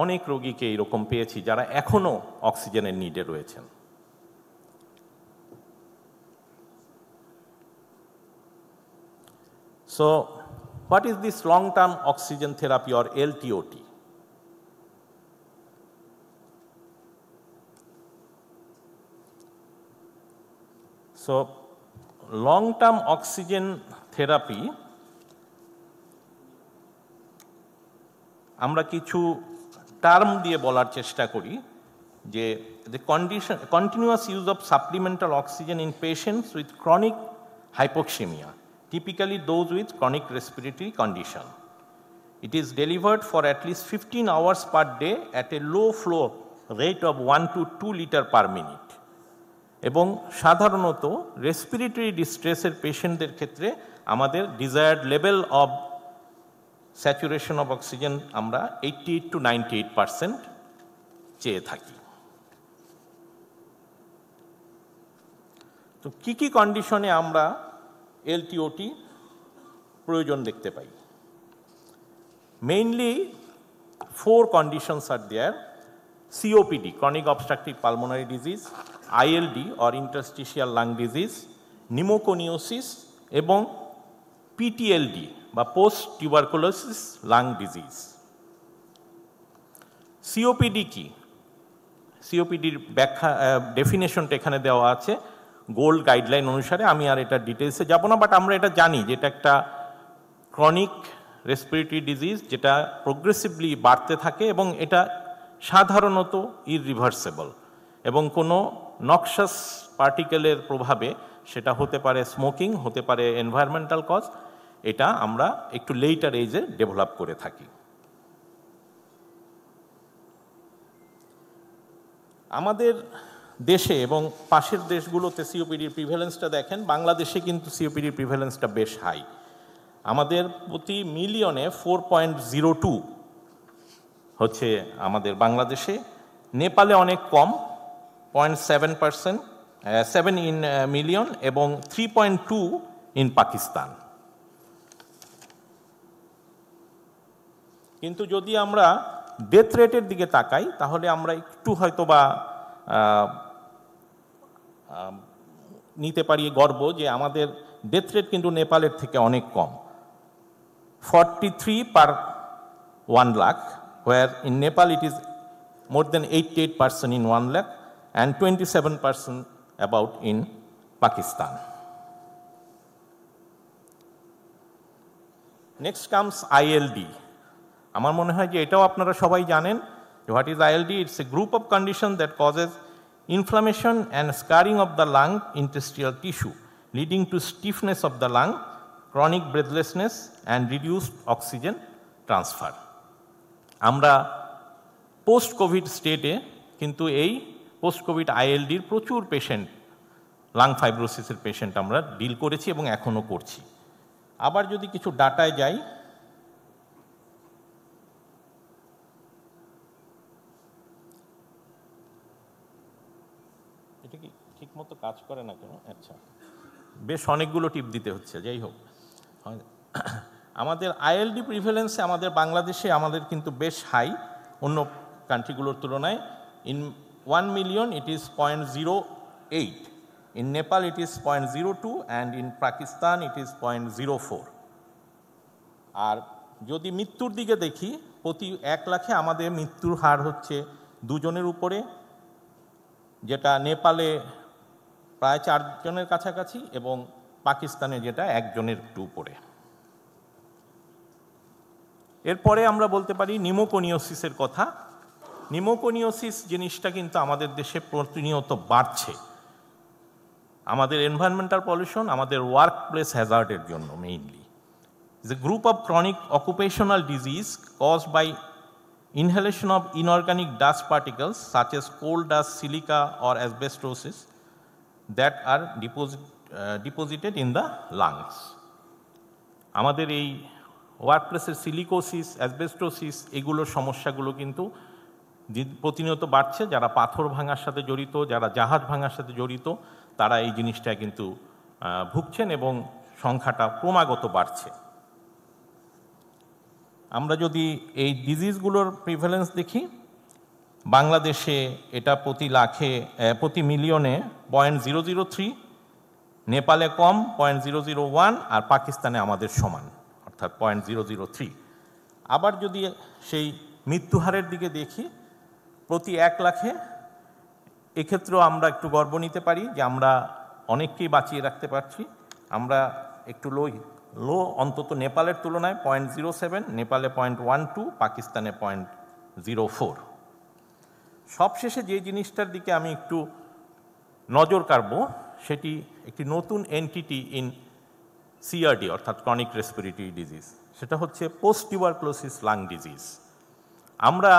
অনেক রোগীকে এরকম পেয়েছি যারা এখনও অক্সিজেনের নিডে রয়েছেন। So, what is this long-term oxygen therapy or LTOT? So, long-term oxygen therapy, আমরা কিছু টার্ম দিয়ে বলার চেষ্টা করি যে the continuous use of supplemental oxygen in patients with chronic hypoxemia, typically those with chronic respiratory condition. It is delivered for at least 15 hours per day at a low flow rate of 1 to 2 liter per minute. এবং সাধারণত respiratory ডিস্ট্রেসের পেশেন্টদের ক্ষেত্রে আমাদের desired level of saturation of oxygen আমরা 88 to 98% চেয়ে থাকি। তো কী কী কন্ডিশনে আমরা এলটিওটি প্রয়োজন দেখতে পাই। Mainly 4 conditions are there: COPD, chronic obstructive pulmonary disease, ILD or interstitial lung disease, pneumoconiosis এবং PTLD বা post tuberculosis lung disease. COPD কি? সিওপিডির ব্যাখ্যা ডেফিনেশনটা এখানে দেওয়া আছে গোল্ড গাইডলাইন অনুসারে, আমি আর এটা ডিটেলসে যাব না, বাট আমরা এটা জানি যে এটা একটা ক্রনিক রেসপিরেটরি ডিজিজ যেটা প্রোগ্রেসিভলি বাড়তে থাকে এবং এটা সাধারণত ইররিভার্সেবল এবং কোনো নক্সাস পার্টিকেলের প্রভাবে সেটা হতে পারে স্মোকিং, হতে পারে এনভায়রনমেন্টাল কজ, এটা আমরা একটু লেটার এজে ডেভেলপ করে থাকি। আমাদের দেশে এবং পাশের দেশগুলোতে সিওপিডির প্রিভ্যালেন্সটা দেখেন, বাংলাদেশে কিন্তু সিওপিডির প্রিভ্যালেন্সটা বেশ হাই। আমাদের প্রতি মিলিয়নে 4.02 হচ্ছে আমাদের বাংলাদেশে, নেপালে অনেক কম 0.7%, 7 ইন মিলিয়ন, এবং 3.2 ইন পাকিস্তান। কিন্তু যদি আমরা ডেথ রেটের দিকে তাকাই তাহলে আমরা একটু হয়তো বা নিতে পারি গর্ব যে আমাদের ডেথ রেট কিন্তু নেপালের থেকে অনেক কম, 43 per 1 lakh, where in Nepal it is more than 88% in 1 lakh and 27% about in Pakistan. Next comes ILD. আমার মনে হয় যে এটাও আপনারা সবাই জানেন। What is ILD? It's a group of conditions that causes inflammation and scarring of the lung interstitial tissue, leading to stiffness of the lung, chronic breathlessness and reduced oxygen transfer. আমরা post Covid স্টেটে কিন্তু এই post Covid ILDর প্রচুর patient, lung ফাইব্রোসিসের patient আমরা deal করেছি এবং এখনও করছি। আবার যদি কিছু ডাটায় যাই, এটা কি ঠিক মতো কাজ করে না কেন? আচ্ছা, বেশ অনেকগুলো টিপ দিতে হচ্ছে। যাই হোক, আমাদের ILD প্রিভ্যালেন্সে আমাদের বাংলাদেশে আমাদের কিন্তু বেশ হাই অন্য কান্ট্রিগুলোর তুলনায়। In 1 million it is 0.08, in Nepal it is 0.02 and in Pakistan it is 0.04. আর যদি মৃত্যুর দিকে দেখি, প্রতি 1 লাখে আমাদের মৃত্যুর হার হচ্ছে 2 জনের উপরে, যেটা নেপালে প্রায় 4 জনের কাছাকাছি এবং পাকিস্তানে যেটা 1 জনের একটু উপরে। এরপরে আমরা বলতে পারি নিউমোকনিওসিসের কথা। নিউমোকনিওসিস জিনিসটা কিন্তু আমাদের দেশে প্রতিনিয়ত বাড়ছে, আমাদের এনভায়রনমেন্টাল পলিউশন, আমাদের ওয়ার্ক প্লেস হ্যাজার্ডের জন্য mainly. Is a group of chronic occupational disease caused by inhalation of inorganic dust particles such as coal dust, silica or asbestosis that are deposited in the lungs. আমাদের এই ওয়ার্কপ্লেসের silicosis, asbestosis, এগুলোর সমস্যাগুলো কিন্তু প্রতিনিয়ত বাড়ছে। যারা পাথর ভাঙার সাথে জড়িত, যারা জাহাজ ভাঙার সাথে জড়িত, তারা এই জিনিসটা কিন্তু ভুগছেন এবং সংখ্যাটা ক্রমাগত বাড়ছে। আমরা যদি এই ডিজিজগুলোর প্রিভ্যালেন্স দেখি, বাংলাদেশে এটা প্রতি মিলিয়নে 0.003, নেপালে কম 0.001 আর পাকিস্তানে আমাদের সমান অর্থাৎ 0.003। আবার যদি সেই মৃত্যুহারের দিকে দেখি, প্রতি 1 লাখে, এক্ষেত্রেও আমরা একটু গর্ব নিতে পারি যে আমরা অনেককেই বাঁচিয়ে রাখতে পারছি। আমরা একটু লো অন্তত নেপালের তুলনায় 0.07, নেপালে 0.12, পাকিস্তানে 0.04। সবশেষে যে জিনিসটার দিকে আমি একটু নজর কাড়ব, সেটি একটি নতুন এন্টিটি ইন CRD অর্থাৎ ক্রনিক রেসপিরেটরি ডিজিজ, সেটা হচ্ছে পোস্ট টিউবারকুলোসিস লাং ডিজিজ। আমরা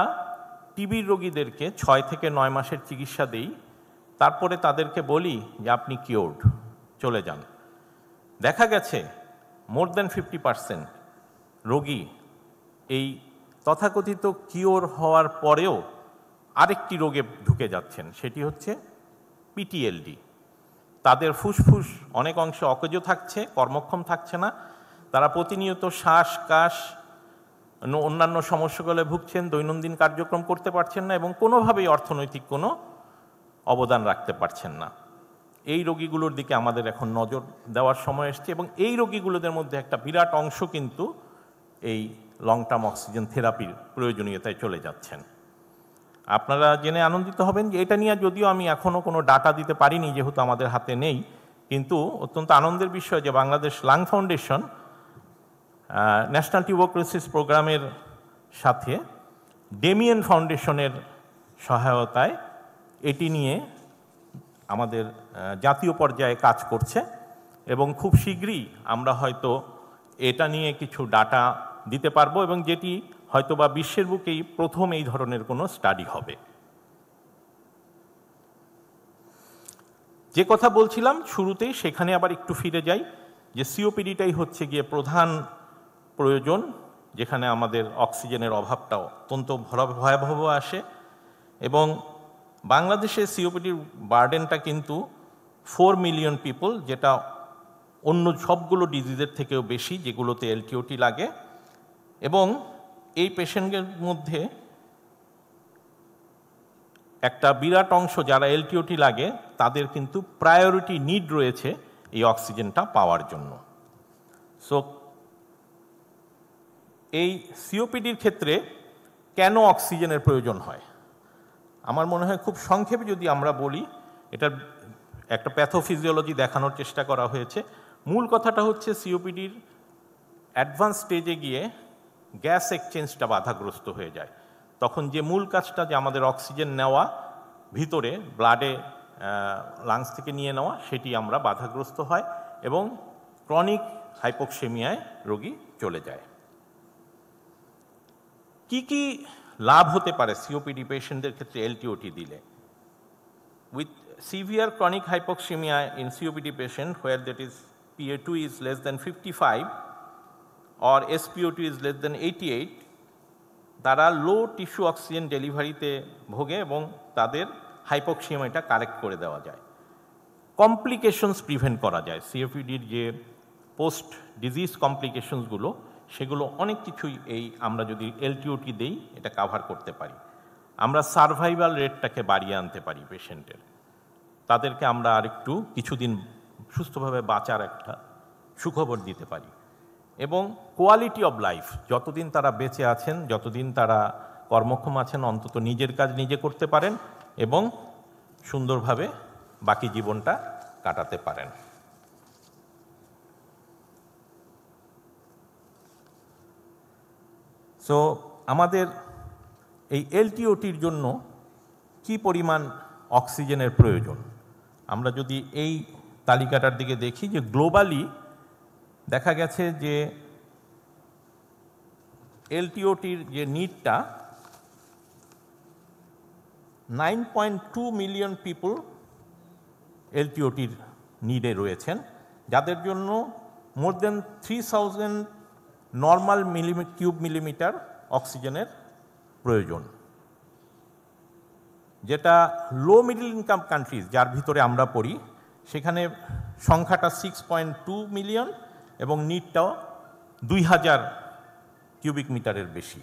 টিবির রোগীদেরকে 6 থেকে 9 মাসের চিকিৎসা দেই, তারপরে তাদেরকে বলি যে আপনি কিওর্ড, চলে যান। দেখা গেছে মোর দ্যান 50% রোগী এই তথাকথিত কিওর হওয়ার পরেও আরেকটি রোগে ঢুকে যাচ্ছেন, সেটি হচ্ছে PTLD। তাদের ফুসফুস অনেক অংশে অকেজো থাকছে, কর্মক্ষম থাকছে না, তারা প্রতিনিয়ত শ্বাস কাশ অন্যান্য সমস্যাগুলো ভুগছেন, দৈনন্দিন কার্যক্রম করতে পারছেন না এবং কোনোভাবেই অর্থনৈতিক কোনো অবদান রাখতে পারছেন না। এই রোগীগুলোর দিকে আমাদের এখন নজর দেওয়ার সময় এসছে এবং এই রোগীগুলোদের মধ্যে একটা বিরাট অংশ কিন্তু এই লং টার্ম অক্সিজেন থেরাপির প্রয়োজনীয়তায় চলে যাচ্ছেন। আপনারা জেনে আনন্দিত হবেন যে এটা নিয়ে যদিও আমি এখনও কোনো ডাটা দিতে পারিনি, যেহেতু আমাদের হাতে নেই, কিন্তু অত্যন্ত আনন্দের বিষয় যে Bangladesh lung foundation national tuberculosis প্রোগ্রামের সাথে ডেমিয়েন ফাউন্ডেশনের সহায়তায় এটি নিয়ে আমাদের জাতীয় পর্যায়ে কাজ করছে এবং খুব শীঘ্রই আমরা হয়তো এটা নিয়ে কিছু ডাটা দিতে পারবো এবং যেটি হয়তো বা বিশ্বের বুকেই প্রথম এই ধরনের কোনো স্টাডি হবে। যে কথা বলছিলাম শুরুতেই সেখানে আবার একটু ফিরে যাই যে সিওপিডিটাই হচ্ছে গিয়ে প্রধান প্রয়োজন, যেখানে আমাদের অক্সিজেনের অভাবটা অত্যন্ত ভয়াবহ আসে এবং বাংলাদেশে সিওপিডির বার্ডেনটা কিন্তু 4 মিলিয়ন পিপল, যেটা অন্য সবগুলো ডিজিজের থেকেও বেশি যেগুলোতে এলটিওটি লাগে এবং এই পেশেন্টের মধ্যে একটা বিরাট অংশ যারা এলটিওটি লাগে তাদের কিন্তু প্রায়োরিটি নিড রয়েছে এই অক্সিজেনটা পাওয়ার জন্য। সো এই সিওপিডির ক্ষেত্রে কেন অক্সিজেনের প্রয়োজন হয়, আমার মনে হয় খুব সংক্ষেপে যদি আমরা বলি, এটার একটা প্যাথোফিজিওলজি দেখানোর চেষ্টা করা হয়েছে। মূল কথাটা হচ্ছে সিওপিডির অ্যাডভান্স স্টেজে গিয়ে গ্যাস এক্সচেঞ্জটা বাধাগ্রস্ত হয়ে যায়। তখন যে মূল কাজটা যে আমাদের অক্সিজেন নেওয়া ভিতরে ব্লাডে লাংস থেকে নিয়ে নেওয়া, সেটি আমরা বাধাগ্রস্ত হয় এবং ক্রনিক হাইপোক্সেমিয়ায় রোগী চলে যায়। কি কি লাভ হতে পারে সিওপিডি পেশেন্টদের ক্ষেত্রে এলটিওটি দিলে? With severe chronic hypoxaemia in COPD patient where that is PA2 is less than 55 or SpO2 is less than 88, তারা লো টিস্যু অক্সিজেন ডেলিভারিতে ভোগে এবং তাদের হাইপোক্সিয়ামিয়াটা কারেক্ট করে দেওয়া যায়। কমপ্লিকেশনস প্রিভেন্ট করা যায়। সিওপিডির যে পোস্ট ডিজিজ কমপ্লিকেশনসগুলো সেগুলো অনেক কিছুই এই আমরা যদি এলটিওটি দেই এটা কাভার করতে পারি। আমরা সারভাইভাল রেটটাকে বাড়িয়ে আনতে পারি পেশেন্টের, তাদেরকে আমরা আরেকটু কিছুদিন সুস্থভাবে বাঁচার একটা সুখবর দিতে পারি এবং কোয়ালিটি অফ লাইফ, যতদিন তারা বেঁচে আছেন, যতদিন তারা কর্মক্ষম আছেন, অন্তত নিজের কাজ নিজে করতে পারেন এবং সুন্দরভাবে বাকি জীবনটা কাটাতে পারেন। সো আমাদের এই এলটিওটির জন্য কি পরিমাণ অক্সিজেনের প্রয়োজন, আমরা যদি এই তালিকাটার দিকে দেখি যে গ্লোবালি দেখা গেছে যে এলটিওটির যে নিডটা 9.2 মিলিয়ন পিপল এলটিওটির নিডে রয়েছেন, যাদের জন্য মোর দেন 3000 নর্মাল কিউব মিলিমিটার অক্সিজেনের প্রয়োজন, যেটা লো মিডল ইনকাম কান্ট্রিজ যার ভিতরে আমরা পড়ি সেখানে সংখ্যাটা 6.2 মিলিয়ন এবং নিডটাও 2000 কিউবিক মিটারের বেশি।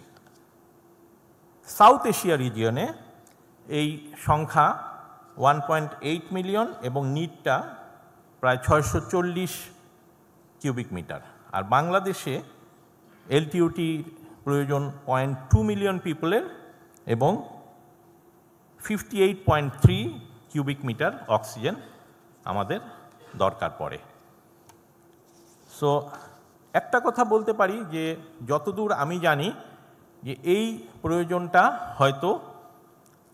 সাউথ এশিয়া রিজিয়নে এই সংখ্যা 1.8 মিলিয়ন এবং নিডটা প্রায় 640 কিউবিক মিটার। আর বাংলাদেশে এলটিওটির প্রয়োজন 0.2 মিলিয়ন পিপলের এবং 58.3 কিউবিক মিটার অক্সিজেন আমাদের দরকার পড়ে। সো একটা কথা বলতে পারি যে যতদূর আমি জানি যে এই প্রয়োজনটা হয়তো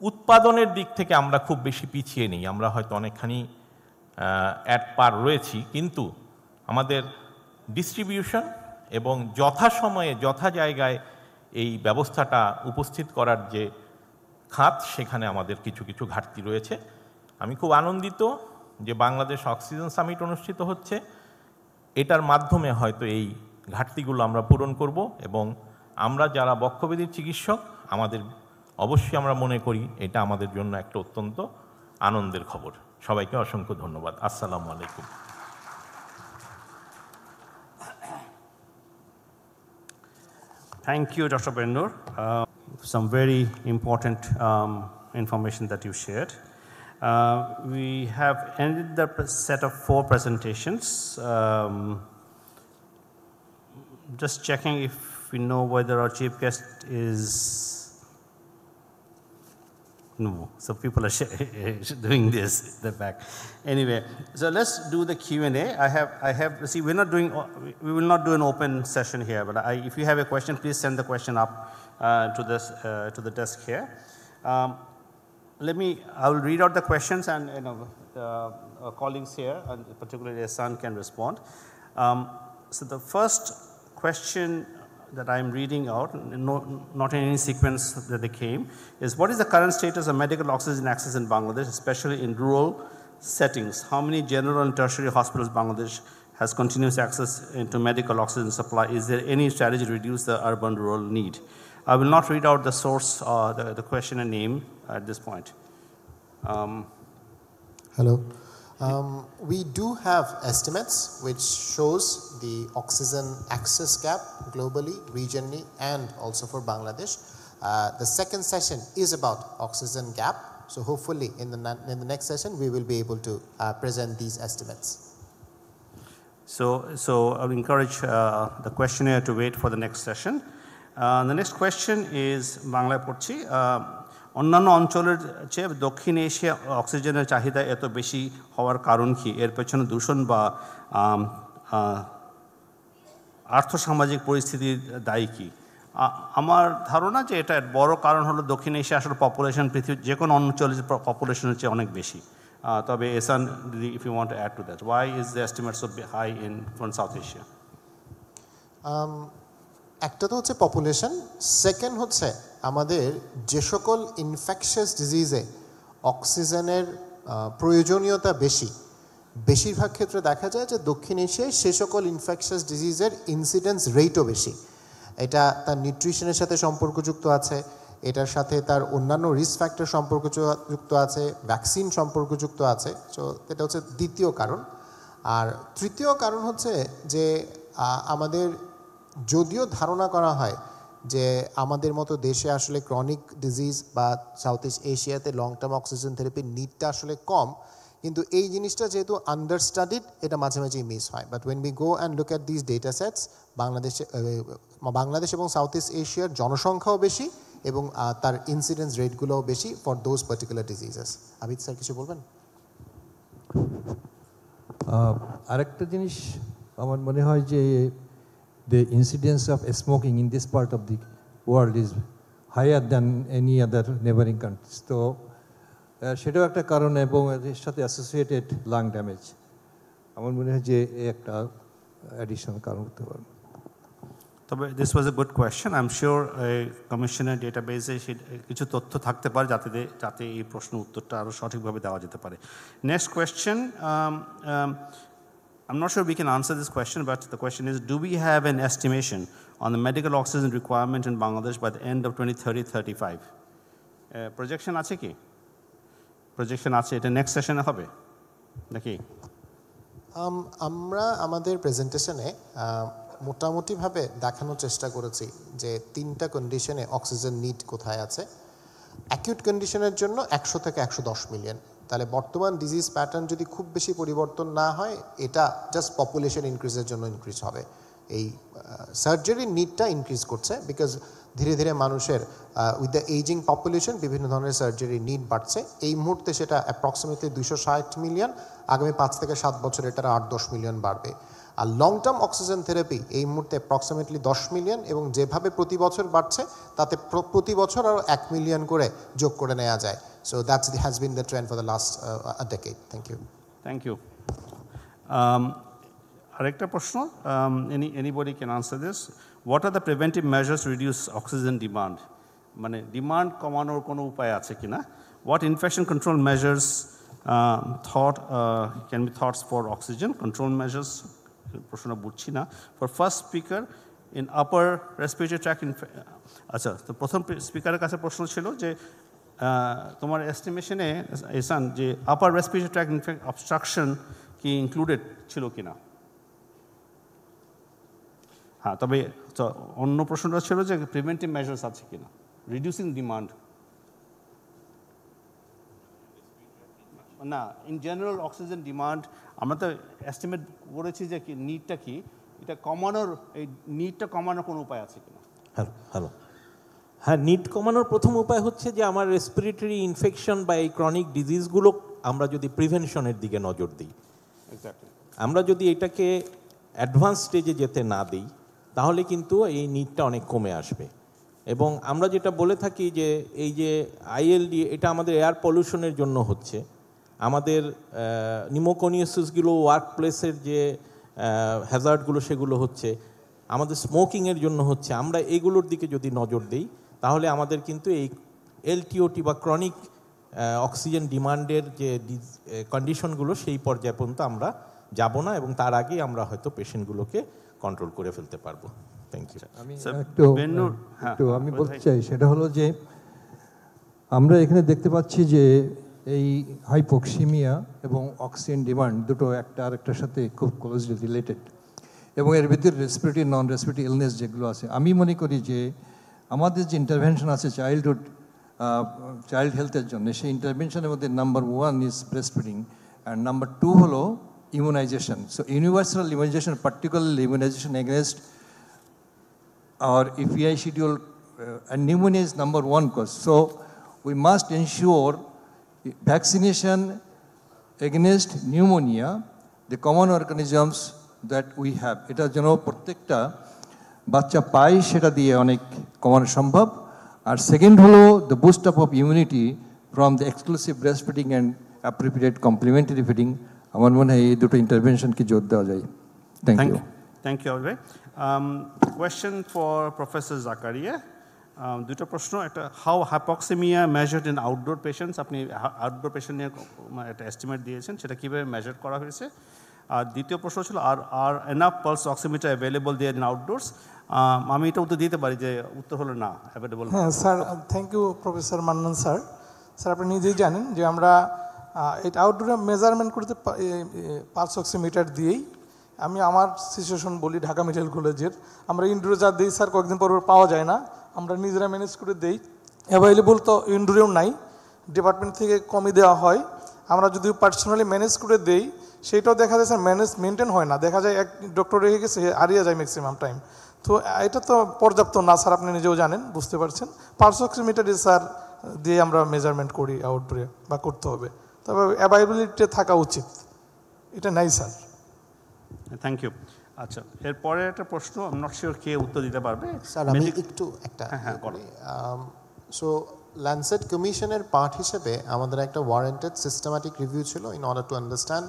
উৎপাদনের দিক থেকে আমরা খুব বেশি পিছিয়ে নেই, আমরা হয়তো অনেকখানি অ্যাট পার রয়েছি, কিন্তু আমাদের ডিস্ট্রিবিউশন এবং যথাসময়ে যথা জায়গায় এই ব্যবস্থাটা উপস্থিত করার যে খাত, সেখানে আমাদের কিছু কিছু ঘাটতি রয়েছে। আমি খুব আনন্দিত যে বাংলাদেশ অক্সিজেন সামিট অনুষ্ঠিত হচ্ছে, এটার মাধ্যমে হয়তো এই ঘাটতিগুলো আমরা পূরণ করব এবং আমরা যারা বক্ষব্যাধির চিকিৎসক আমাদের অবশ্যই আমরা মনে করি এটা আমাদের জন্য একটা অত্যন্ত আনন্দের খবর। সবাইকে অসংখ্য ধন্যবাদ। আসসালামু আলাইকুম। Thank you, Dr. Bendur. Some very important information that you shared. We have ended the set of 4 presentations. Just checking if we know whether our chief guest is. No, so people are doing this in the back. Anyway, so let's do the Q&A. I have. See, we will not do an open session here. But if you have a question, please send the question up to the desk here. I will read out the questions, and colleagues here, and particularly Ehsan, can respond. So the first question that I'm reading out, not in any sequence that they came, is what is the current status of medical oxygen access in Bangladesh, especially in rural settings? How many general and tertiary hospitals Bangladesh has continuous access into medical oxygen supply? Is there any strategy to reduce the urban-rural need? I will not read out the source, the question and name at this point. Hello. We do have estimates which shows the oxygen access gap globally, regionally, and also for Bangladesh. The second session is about oxygen gap. So hopefully in the next session we will be able to present these estimates. So I will encourage the questionnaire to wait for the next session. The next question is Bangla Porchi. অন্যান্য অঞ্চলের চেয়ে দক্ষিণ Asia অক্সিজেনের চাহিদা এত বেশি হওয়ার কারণ কি? এর পেছনে দূষণ বা আর্থসামাজিক পরিস্থিতির দায়ী কি? আমার ধারণা যে এটা বড় কারণ হলো দক্ষিণ এশিয়া আসলে পপুলেশন পৃথিবীর যে কোনো অঞ্চলের পপুলেশনের চেয়ে অনেক বেশি। তবে Ehsan, if you want to add to that, why is the estimate so high in South Asia? একটা তো হচ্ছে পপুলেশন, সেকেন্ড হচ্ছে আমাদের যে সকল ইনফেকশাস ডিজিজে অক্সিজেনের প্রয়োজনীয়তা বেশিরভাগ ক্ষেত্রে দেখা যায় যে দক্ষিণ এশিয়ায় সে সকল ইনফেকশাস ডিজিজের ইনসিডেন্স রেটও বেশি। এটা তার নিউট্রিশনের সাথে সম্পর্কযুক্ত আছে, এটার সাথে তার অন্যান্য রিস্ক ফ্যাক্টর সম্পর্কযুক্ত আছে, ভ্যাকসিন সম্পর্কযুক্ত আছে। সো এটা হচ্ছে দ্বিতীয় কারণ। আর তৃতীয় কারণ হচ্ছে যে আমাদের যদিও ধারণা করা হয় যে আমাদের মতো দেশে আসলে ক্রনিক ডিজিজ বা সাউথ ইস্ট এশিয়াতে লং টার্ম অক্সিজেন থেরাপির নিডটা আসলে কম, কিন্তু এই জিনিসটা যেহেতু আন্ডার স্টাডিড এটা মাঝে মাঝেই মিস হয়। But when we go and look at this data sets, Bangladesh এবং সাউথ ইস্ট এশিয়ার জনসংখ্যাও বেশি এবং তার ইনসিডেন্স রেটগুলোও বেশি for those particular diseases. Abid sir কিছু বলবেন? আরেকটা জিনিস আমার মনে হয় যে the incidence of smoking in this part of the world is higher than any other neighboring countries. তো সেটাও একটা কারণ এবং এর সাথে অ্যাসোসিয়েটেড লাং ড্যামেজ আমার মনে হয় যে একটা অ্যাডিশনাল কারণ হতে পারে। তবে this was a good question. I am sure কমিশনের ডেটাবেসে কিছু তথ্য থাকতে পারে যাতে এই প্রশ্নের উত্তরটা আরও সঠিকভাবে দেওয়া যেতে পারে। Next question, I'm not sure we can answer this question, but the question is, do we have an estimation on the medical oxygen requirement in Bangladesh by the end of 2030-35? Projection আছে কি? Projection আছে, এটা next সেশনে হবে নাকি? আমরা আমাদের প্রেজেন্টেশনে মোটামুটিভাবে দেখানোর চেষ্টা করেছি যে 3টা কন্ডিশনে অক্সিজেন নিড কোথায় আছে। অ্যাকিউট কন্ডিশনের জন্য 100 থেকে 110 মিলিয়ন। তাহলে বর্তমান ডিজিজ প্যাটার্ন যদি খুব বেশি পরিবর্তন না হয়, এটা জাস্ট পপুলেশন ইনক্রিজের জন্য ইনক্রিজ হবে। এই সার্জারির নিডটা ইনক্রিজ করছে বিকজ ধীরে ধীরে মানুষের উইথ দ্য এইজিং পপুলেশন বিভিন্ন ধরনের সার্জারির নিড বাড়ছে। এই মুহূর্তে সেটা অ্যাপ্রক্সিমেটলি 260 মিলিয়ন, আগামী 5 থেকে 7 বছর এটা 8-10 মিলিয়ন বাড়বে। আর লং টার্ম অক্সিজেন থেরাপি এই মুহূর্তে অ্যাপ্রক্সিমেটলি 10 মিলিয়ন এবং যেভাবে প্রতি বছর বাড়ছে তাতে প্রতি বছর আরও 1 মিলিয়ন করে যোগ করে নেওয়া যায়। So that has been the trend for the last a decade. Thank you. Thank you. Arekta proshno, anybody can answer this. What are the preventive measures to reduce oxygen demand? Mane demand komanor kono upay ache kina? What infection control measures can be thoughts for oxygen control measures? Proshno buchhi na. For first speaker, in upper respiratory tract acha, to prothom speaker er kache proshno chilo je তোমার এস্টিমেশনে এসান যে upper respiratory tract obstruction কি included ছিল কিনা? হ্যাঁ, তবে অন্য প্রশ্নটা ছিল যে প্রিভেন্টিভ মেজার্স আছে কিনা, রিডিউসিং ডিমান্ড। না, ইন জেনারেল অক্সিজেন ডিমান্ড আমরা তো এস্টিমেট করেছি যে নিডটা কি, এটা কমানোর, এই নিডটা কমানোর কোনো উপায় আছে কিনা। হ্যালো, হ্যাঁ, নিড কমানোর প্রথম উপায় হচ্ছে যে আমার রেসপিরেটরি ইনফেকশন বা এই ক্রনিক ডিজিজগুলো আমরা যদি প্রিভেনশনের দিকে নজর দিই, আমরা যদি এটাকে অ্যাডভান্স স্টেজে যেতে না দিই, তাহলে কিন্তু এই নিডটা অনেক কমে আসবে। এবং আমরা যেটা বলে থাকি যে এই যে আইএলডি, এটা আমাদের এয়ার পলিউশনের জন্য হচ্ছে, আমাদের নিউমোকনিয়াসিসগুলো, ওয়ার্ক প্লেসের যে হ্যাজার্ডগুলো সেগুলো হচ্ছে, আমাদের স্মোকিংয়ের জন্য হচ্ছে। আমরা এগুলোর দিকে যদি নজর দিই, তাহলে আমাদের কিন্তু এই এলটিওটি বা ক্রনিক অক্সিজেন ডিমান্ডের যে কন্ডিশনগুলো সেই পর্যায়ে পর্যন্ত আমরা যাব না, এবং তার আগেই আমরা হয়তো পেশেন্টগুলোকে কন্ট্রোল করে ফেলতে পারবো। Thank you. আমি বলতে চাই, সেটা হলো যে আমরা এখানে দেখতে পাচ্ছি যে এই হাইপোক্সিমিয়া এবং অক্সিজেন ডিমান্ড দুটো একটা আরেকটার সাথে খুব ক্লোজলি রিলেটেড, এবং এর ভিতরে রেসপিরেটরি নন রেসপিরেটরি ইলনেস যেগুলো আছে, আমি মনে করি যে আমাদের যে ইন্টারভেনশন আছে চাইল্ড হেলথের জন্য, সেই ইন্টারভেনশনের মধ্যে number 1 is breast feeding, and number 2 হলো immunization. So universal immunization, particularly immunization against our EPI schedule, and pneumonia is number 1 cause. So we must ensure vaccination against pneumonia, the common organisms that we have. এটা যেন প্রত্যেকটা বাচ্চা পায়, সেটা দিয়ে অনেক কমানো সম্ভব। আর সেকেন্ড হলো the boost up of immunity from the exclusive breastfeeding and appropriate complementary feeding. আমার মনে হয় এই দুটো ইন্টারভেনশনকে জোর দেওয়া যায়। Thank you. থ্যাংক ইউ ভাই। Question for professor Zakaria. দুটো প্রশ্ন, একটা how hypoxaemia measured in outdoor patients, আপনি আউটডোর পেশেন্ট নিয়ে একটা এস্টিমেট দিয়েছেন, সেটা কীভাবে মেজার করা হয়েছে। আর দ্বিতীয় প্রশ্ন ছিল are enough pulse oximeter available there in outdoors. আমি এটা উত্তর দিতে পারি যে উত্তর হলো না, অ্যাভেলেবল। হ্যাঁ sir, thank you professor Mannan sir. Sir আপনি নিজেই জানেন যে আমরা এটা আউটডোরে মেজারমেন্ট করতে পালস অক্সিমিটার দিয়েই। আমি আমার সিচুয়েশন বলি ঢাকা মেডিকেল কলেজের, আমরা ইনডোরে যা দিই স্যার কয়েকদিন পর পাওয়া যায় না, আমরা নিজেরা ম্যানেজ করে দেই। অ্যাভেলেবল তো ইনডোরেও নাই, ডিপার্টমেন্ট থেকে কমই দেওয়া হয়। আমরা যদি পার্সোনালি ম্যানেজ করে দেই, সেইটাও দেখা যায় স্যার মেনটেন হয় না, দেখা যায় এক ডক্টর রেখে গেছে, হারিয়ে যায় ম্যাক্সিমাম টাইম। তো এটা তো পর্যাপ্ত না স্যার, আপনি নিজেও জানেন, বুঝতে পারছেন। পালস অক্সিমিটারে স্যার দিয়ে আমরা মেজারমেন্ট করি আউটডোরে, বা করতে হবে, তবে অ্যাভেলেবিলিটি থাকা উচিত, এটা নাই স্যার। Thank you. আচ্ছা, এরপরে একটা প্রশ্ন, আমি নট শিওর কে উত্তর দিতে পারবে। স্যার আমি একটু একটা সো ল্যান্সেট কমিশনের পার্ট হিসেবে আমাদের একটা ওয়ারেন্টেড সিস্টেম্যাটিক রিভিউ ছিল ইন অর্ডার টু আন্ডারস্ট্যান্ড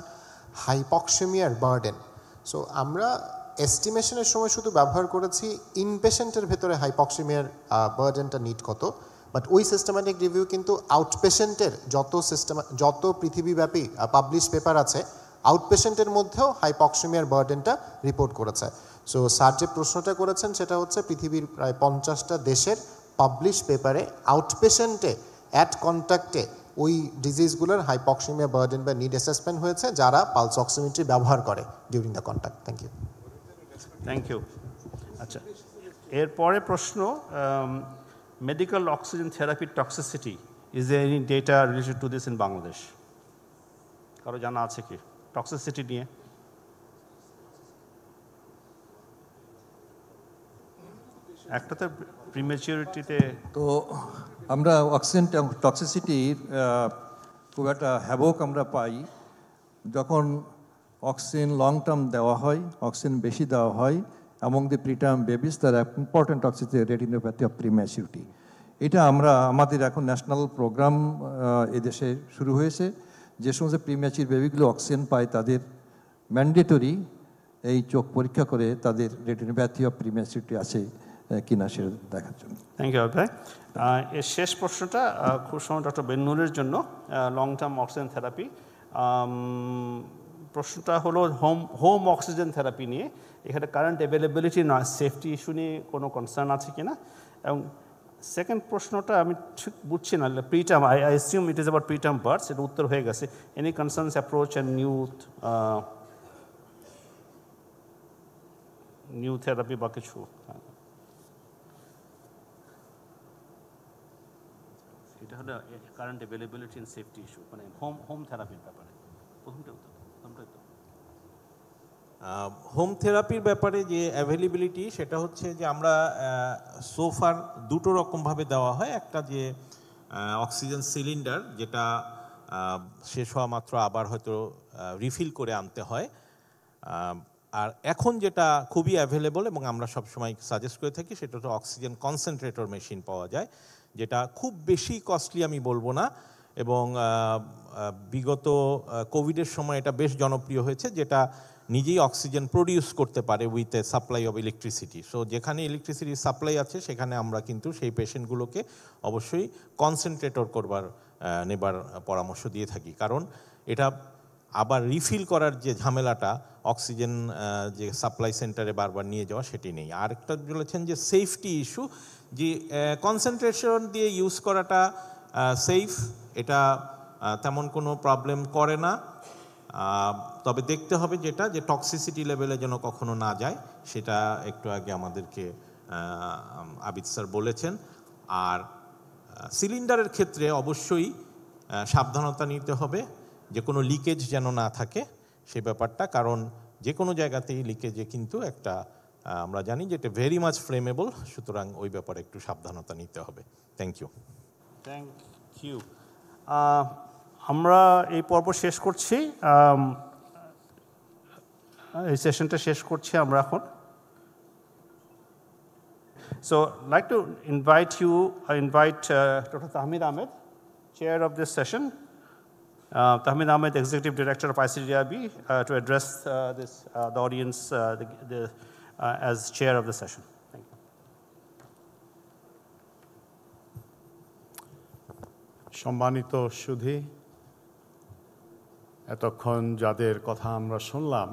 হাইপক্সিমিয়ার বার্ডেন। সো আমরা এস্টিমেশনের সময় শুধু ব্যবহার করেছি ইনপেশেন্টের ভেতরে হাইপক্সিমিয়ার বার্ডেনটা নিড কত, বাট ওই সিস্টেম্যাটিক রিভিউ কিন্তু আউটপেশেন্টের যত পৃথিবীব্যাপী পাবলিশ পেপার আছে, আউটপেশেন্টের মধ্যেও হাইপক্সিমিয়ার বার্ডেনটা রিপোর্ট করেছে। সো স্যার যে প্রশ্নটা করেছেন সেটা হচ্ছে পৃথিবীর প্রায় 50টা দেশের পাবলিশ পেপারে আউটপেশেন্টে অ্যাট কন্ট্যাক্টে ওই ডিজিজগুলোর হাইপক্সিমিয়া বার্ডেন বা নিড অ্যাসেসমেন্ট হয়েছে যারা পালস অক্সিমিটার ব্যবহার করে during the contact. Thank you. Thank you. আচ্ছা, এরপরে প্রশ্ন, medical oxygen therapy toxicity, is there any data related to this in Bangladesh? কারো জানা আছে কি টক্সিসিটি নিয়ে? একটা তো প্রিম্যাচিউরিটিতে, তো আমরা অক্সিজেন টক্সিসিটির খুব একটা হ্যাভক আমরা পাই যখন অক্সিজেন লং টার্ম দেওয়া হয়, অক্সিজেন বেশি দেওয়া হয় among the preterm babies, তার ইম্পর্টেন্ট টক্সিসিটি রেটিনোপ্যাথি অফ প্রিম্যাচিউরিটি। এটা আমরা আমাদের এখন ন্যাশনাল প্রোগ্রাম এদেশে শুরু হয়েছে, যে সমস্ত প্রিম্যাচিউর বেবিগুলো অক্সিজেন পায় তাদের ম্যান্ডেটরি এই চোখ পরীক্ষা করে তাদের রেটিনোপ্যাথি অফ প্রিম্যাচিউরিটি আছে কিনা সেটা দেখার জন্য। থ্যাংক ইউ ভাই। এর শেষ প্রশ্নটা খুব সময় ডক্টর বেন্নুরের জন্য, লং টার্ম অক্সিজেন থেরাপি। প্রশ্নটা হলো হোম অক্সিজেন থেরাপি নিয়ে। এখানে কারেন্ট অ্যাভেলেবিলিটি নয়, সেফটি ইস্যু নিয়ে কোনো কনসার্ন আছে কিনা। এবং সেকেন্ড প্রশ্নটা আমি ঠিক বুঝছি না, preterm, I assume it is about preterm births, এটা উত্তর হয়ে গেছে। Any concerns approach and new therapy বা কিছু? এটা হলো current availability and safety issue, মানে হোম থেরাপির ব্যাপারে প্রথমটাই তো। হোম থেরাপির ব্যাপারে যে অ্যাভেলেবিলিটি, সেটা হচ্ছে যে আমরা সোফার দুটো রকমভাবে দেওয়া হয়। একটা যে অক্সিজেন সিলিন্ডার, যেটা শেষ হওয়া মাত্র আবার হয়তো রিফিল করে আনতে হয়। আর এখন যেটা খুবই অ্যাভেলেবল এবং আমরা সবসময় সাজেস্ট করে থাকি, সেটা হচ্ছে অক্সিজেন কনসেন্ট্রেটর মেশিন পাওয়া যায়, যেটা খুব বেশি কস্টলি আমি বলবো না, এবং বিগত কোভিডের সময় এটা বেশ জনপ্রিয় হয়েছে, যেটা নিজেই অক্সিজেন প্রডিউস করতে পারে with a supply of electricity. So যেখানে ইলেকট্রিসিটির সাপ্লাই আছে সেখানে আমরা কিন্তু সেই পেশেন্টগুলোকে অবশ্যই কনসেন্ট্রেটর নেবার পরামর্শ দিয়ে থাকি, কারণ এটা আবার রিফিল করার যে ঝামেলাটা অক্সিজেন যে সাপ্লাই সেন্টারে বারবার নিয়ে যাওয়া, সেটি নেই। আরেকটা বলেছেন যে সেফটি ইস্যু, যে কনসেন্ট্রেশন দিয়ে ইউজ করাটা সেফ, এটা তেমন কোনো প্রবলেম করে না। তবে দেখতে হবে যেটা যে টক্সিসিটি লেভেলে যেন কখনো না যায়, সেটা একটু আগে আমাদেরকে আবিদ স্যার বলেছেন। আর সিলিন্ডারের ক্ষেত্রে অবশ্যই সাবধানতা নিতে হবে, যে কোনো লিকেজ যেন না থাকে সেই ব্যাপারটা, কারণ যে কোনো জায়গাতেই লিকেজে কিন্তু একটা আমরা জানি যে এটা ভেরি মাচ ফ্লেমেবল, সুতরাং ওই ব্যাপারে একটু সাবধানতা নিতে হবে। Thank you. Thank you. আমরা এই পর্ব শেষ করছি, এই সেশনটা শেষ করছি আমরা এখন। So I'd like to invite Dr. Tahmid Ahmed, chair of this session, Tahmid Ahmed, executive director of ICDRB, to address the audience as chair of the session. Thank you. সম্মানিত সুধী, এতক্ষণ যাদের কথা আমরা শুনলাম,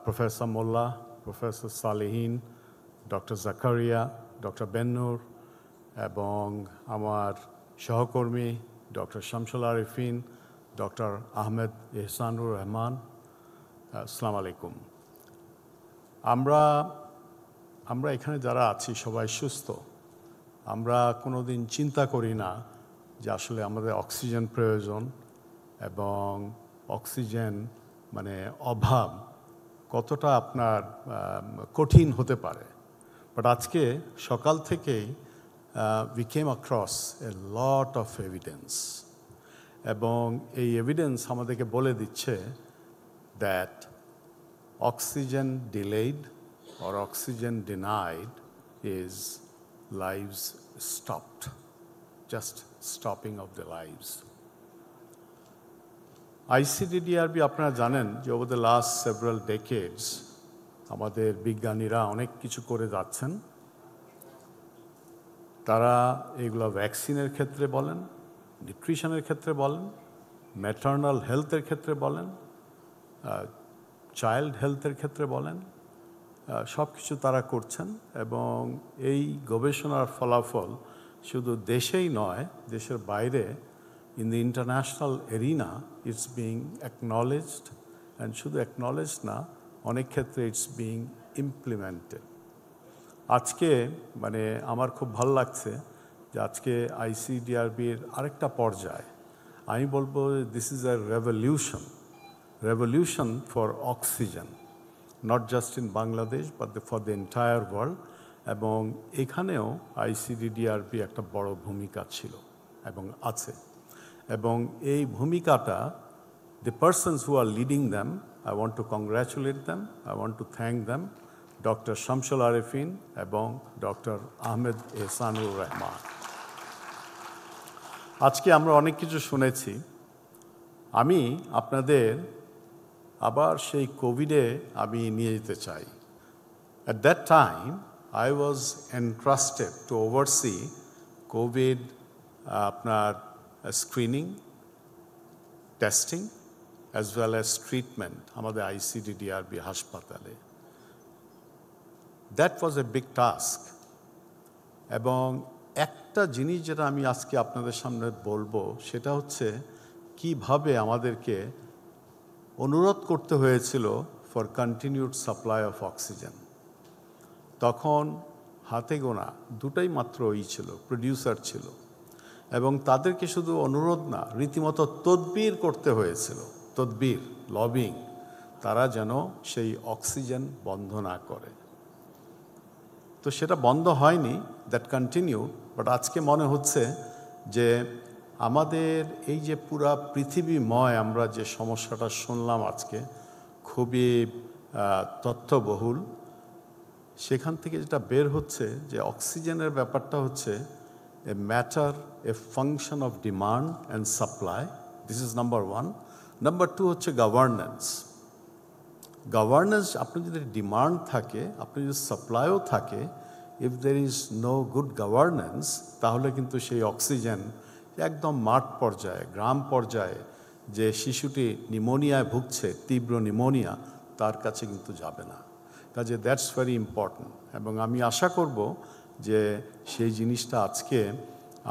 professor Mollah, professor Saleheen, doctor Zakaria, doctor Bennur এবং আমার সহকর্মী doctor Shamsul Arifin, doctor Ahmed Ehsanur Rahman, আসসালামু আলাইকুম। আমরা এখানে যারা আছি সবাই সুস্থ। আমরা কোনোদিন চিন্তা করি না যে আসলে আমাদের অক্সিজেন প্রয়োজন এবং অক্সিজেন মানে অভাব কতটা আপনার কঠিন হতে পারে। বাট আজকে সকাল থেকেই we came across a lot of evidence, এবং এই এভিডেন্স আমাদেরকে বলে দিচ্ছে that oxygen delayed or oxygen denied is lives stopped, just stopping of the lives. ICDDRB আপনারা জানেন যে over the last several decades আমাদের বিজ্ঞানীরা অনেক কিছু করে যাচ্ছেন। তারা এগুলো ভ্যাকসিনের ক্ষেত্রে বলেন, নিউট্রিশনের ক্ষেত্রে বলেন, ম্যাটার্নাল হেলথের ক্ষেত্রে বলেন, চাইল্ড হেলথের ক্ষেত্রে বলেন, সব কিছু তারা করছেন। এবং এই গবেষণার ফলাফল শুধু দেশেই নয়, দেশের বাইরে in the international arena it's being acknowledged, and শুধু acknowledged না, অনেক ক্ষেত্রে it's being implemented. আজকে মানে আমার খুব ভালো লাগছে যে আজকে আইসিডিআরবির আরেকটা পর্যায়ে আমি বলবো this is a revolution for oxygen, not just in Bangladesh but for the entire world. এবং এখানেও আইসিডিআরবি একটা বড় ভূমিকা ছিল এবং আছে, এবং এই ভূমিকাটা the persons who are leading them, I want to congratulate them, I want to thank them, doctor Shamsul Arifin এবং ডক্টর আহমেদ এহসানুর রহমান। আজকে আমরা অনেক কিছু শুনেছি। আমি আপনাদের আবার সেই কোভিডে আমি নিয়ে যেতে চাই। At that time, I was entrusted to oversee COVID আপনার screening, testing, as well as treatment আমাদের আইসিডিডিআরবি হাসপাতালে। That was a big task. এবং একটা জিনিস যেটা আমি আজকে আপনাদের সামনে বলবো সেটা হচ্ছে কিভাবে আমাদেরকে অনুরোধ করতে হয়েছিল for continued supply of oxygen. তখন হাতে গোনা দুটাই মাত্র ছিল, প্রডিউসার ছিল, এবং তাদেরকে শুধু অনুরোধ না, রীতিমতো তদবির করতে হয়েছিল, তদবির, লবিং, তারা যেন সেই অক্সিজেন বন্ধ না করে। তো সেটা বন্ধ হয়নি, দ্যাট কন্টিনিউ। বাট আজকে মনে হচ্ছে যে আমাদের এই যে পুরা পৃথিবীময় আমরা যে সমস্যাটা শুনলাম আজকে, খুবই তথ্যবহুল, সেখান থেকে যেটা বের হচ্ছে যে অক্সিজেনের ব্যাপারটা হচ্ছে a matter, a function of demand and supply. This is number one. Number two হচ্ছে গভর্নেন্স। গভর্নেন্স, আপনি যদি ডিমান্ড থাকে, আপনি যদি সাপ্লাইও থাকে, if there is no good governance, তাহলে কিন্তু সেই অক্সিজেন একদম মাঠ পর্যায়ে, গ্রাম পর্যায়ে যে শিশুটি নিউমোনিয়ায় ভুগছে, তীব্র নিউমোনিয়া, তার কাছে কিন্তু যাবে না। কাজে দ্যাটস ভেরি ইম্পর্ট্যান্ট। এবং আমি আশা করব যে সেই জিনিসটা আজকে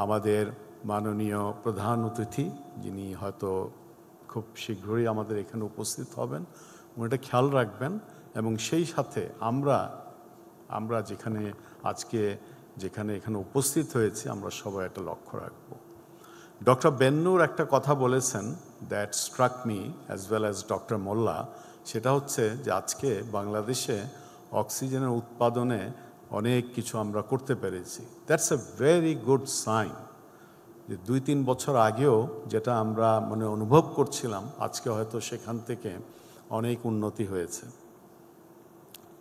আমাদের মাননীয় প্রধান অতিথি, যিনি হয়তো খুব শীঘ্রই আমাদের এখানে উপস্থিত হবেন, উনি এটা খেয়াল রাখবেন। এবং সেই সাথে আমরা যেখানে আজকে এখানে উপস্থিত হয়েছি, আমরা সবাই একটা লক্ষ্য রাখব। ডক্টর বেন্নুর একটা কথা বলেছেন, that struck me as well as doctor Mollah. সেটা হচ্ছে যে আজকে বাংলাদেশে অক্সিজেনের উৎপাদনে অনেক কিছু আমরা করতে পেরেছি। That's a very good sign. যে 2-3 বছর আগেও যেটা আমরা অনুভব করছিলাম, আজকে হয়তো সেখান থেকে অনেক উন্নতি হয়েছে।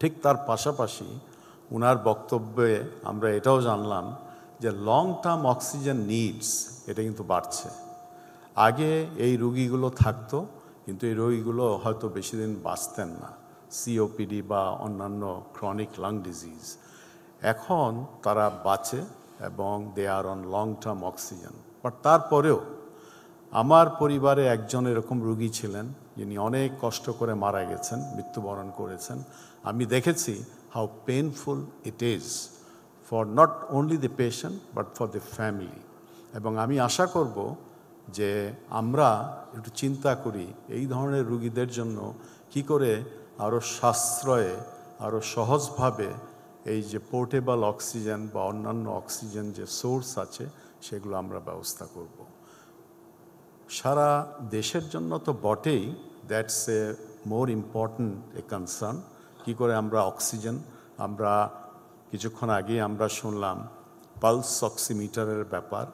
ঠিক তার পাশাপাশি ওনার বক্তব্যে আমরা এটাও জানলাম যে লং টার্ম অক্সিজেন নিডস, এটা কিন্তু বাড়ছে। আগে এই রোগীগুলো থাকতো, কিন্তু এই রোগীগুলো হয়তো বেশি দিন বাঁচতেন না, সিওপিডি বা অন্যান্য ক্রনিক লাং ডিজিজ। এখন তারা বাঁচে এবং they are on long term oxygen. But তারপরেও আমার পরিবারে একজন এরকম রোগী ছিলেন, যিনি অনেক কষ্ট করে মারা গেছেন, মৃত্যুবরণ করেছেন। আমি দেখেছি how painful it is for not only the patient but for the family. এবং আমি আশা করব যে আমরা একটু চিন্তা করি এই ধরনের রোগীদের জন্য কি করে আরও সাশ্রয়ে, আরও সহজভাবে এই যে পোর্টেবল অক্সিজেন বা অন্যান্য অক্সিজেন যে সোর্স আছে, সেগুলো আমরা ব্যবস্থা করব। সারা দেশের জন্য তো বটেই, that's a more important a concern. কী করে আমরা অক্সিজেন, আমরা কিছুক্ষণ আগেই আমরা শুনলাম পালস অক্সিমিটারের ব্যাপার,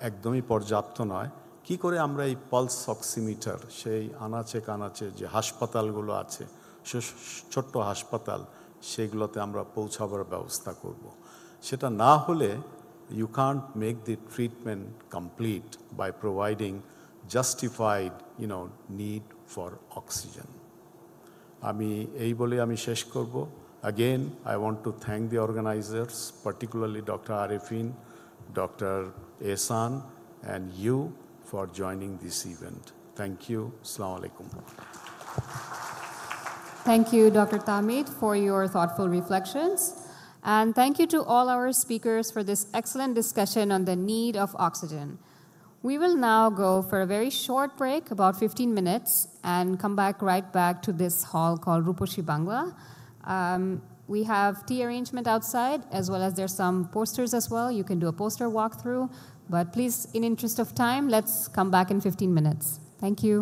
একদমই পর্যাপ্ত নয়। কি করে আমরা এই পালস অক্সিমিটার সেই আনাচে কানাচে যে হাসপাতালগুলো আছে, ছোট্ট হাসপাতাল, সেগুলোতে আমরা পৌঁছাবার ব্যবস্থা করব। সেটা না হলে you can't make the treatment complete by providing justified, need for oxygen. আমি এই বলে আমি শেষ করব। Again, I want to thank the organizers, particularly Dr. Arifin, Dr. Ehsan, and you for joining this event. Thank you. Assalamu alaikum. Thank you, Dr. Tamid, for your thoughtful reflections. And thank you to all our speakers for this excellent discussion on the need of oxygen. We will now go for a very short break, about 15 minutes, and come back right back to this hall called Ruposhi Bangla. We have tea arrangement outside, as well as there's some posters as well. You can do a poster walkthrough. But please, in interest of time, let's come back in 15 minutes. Thank you.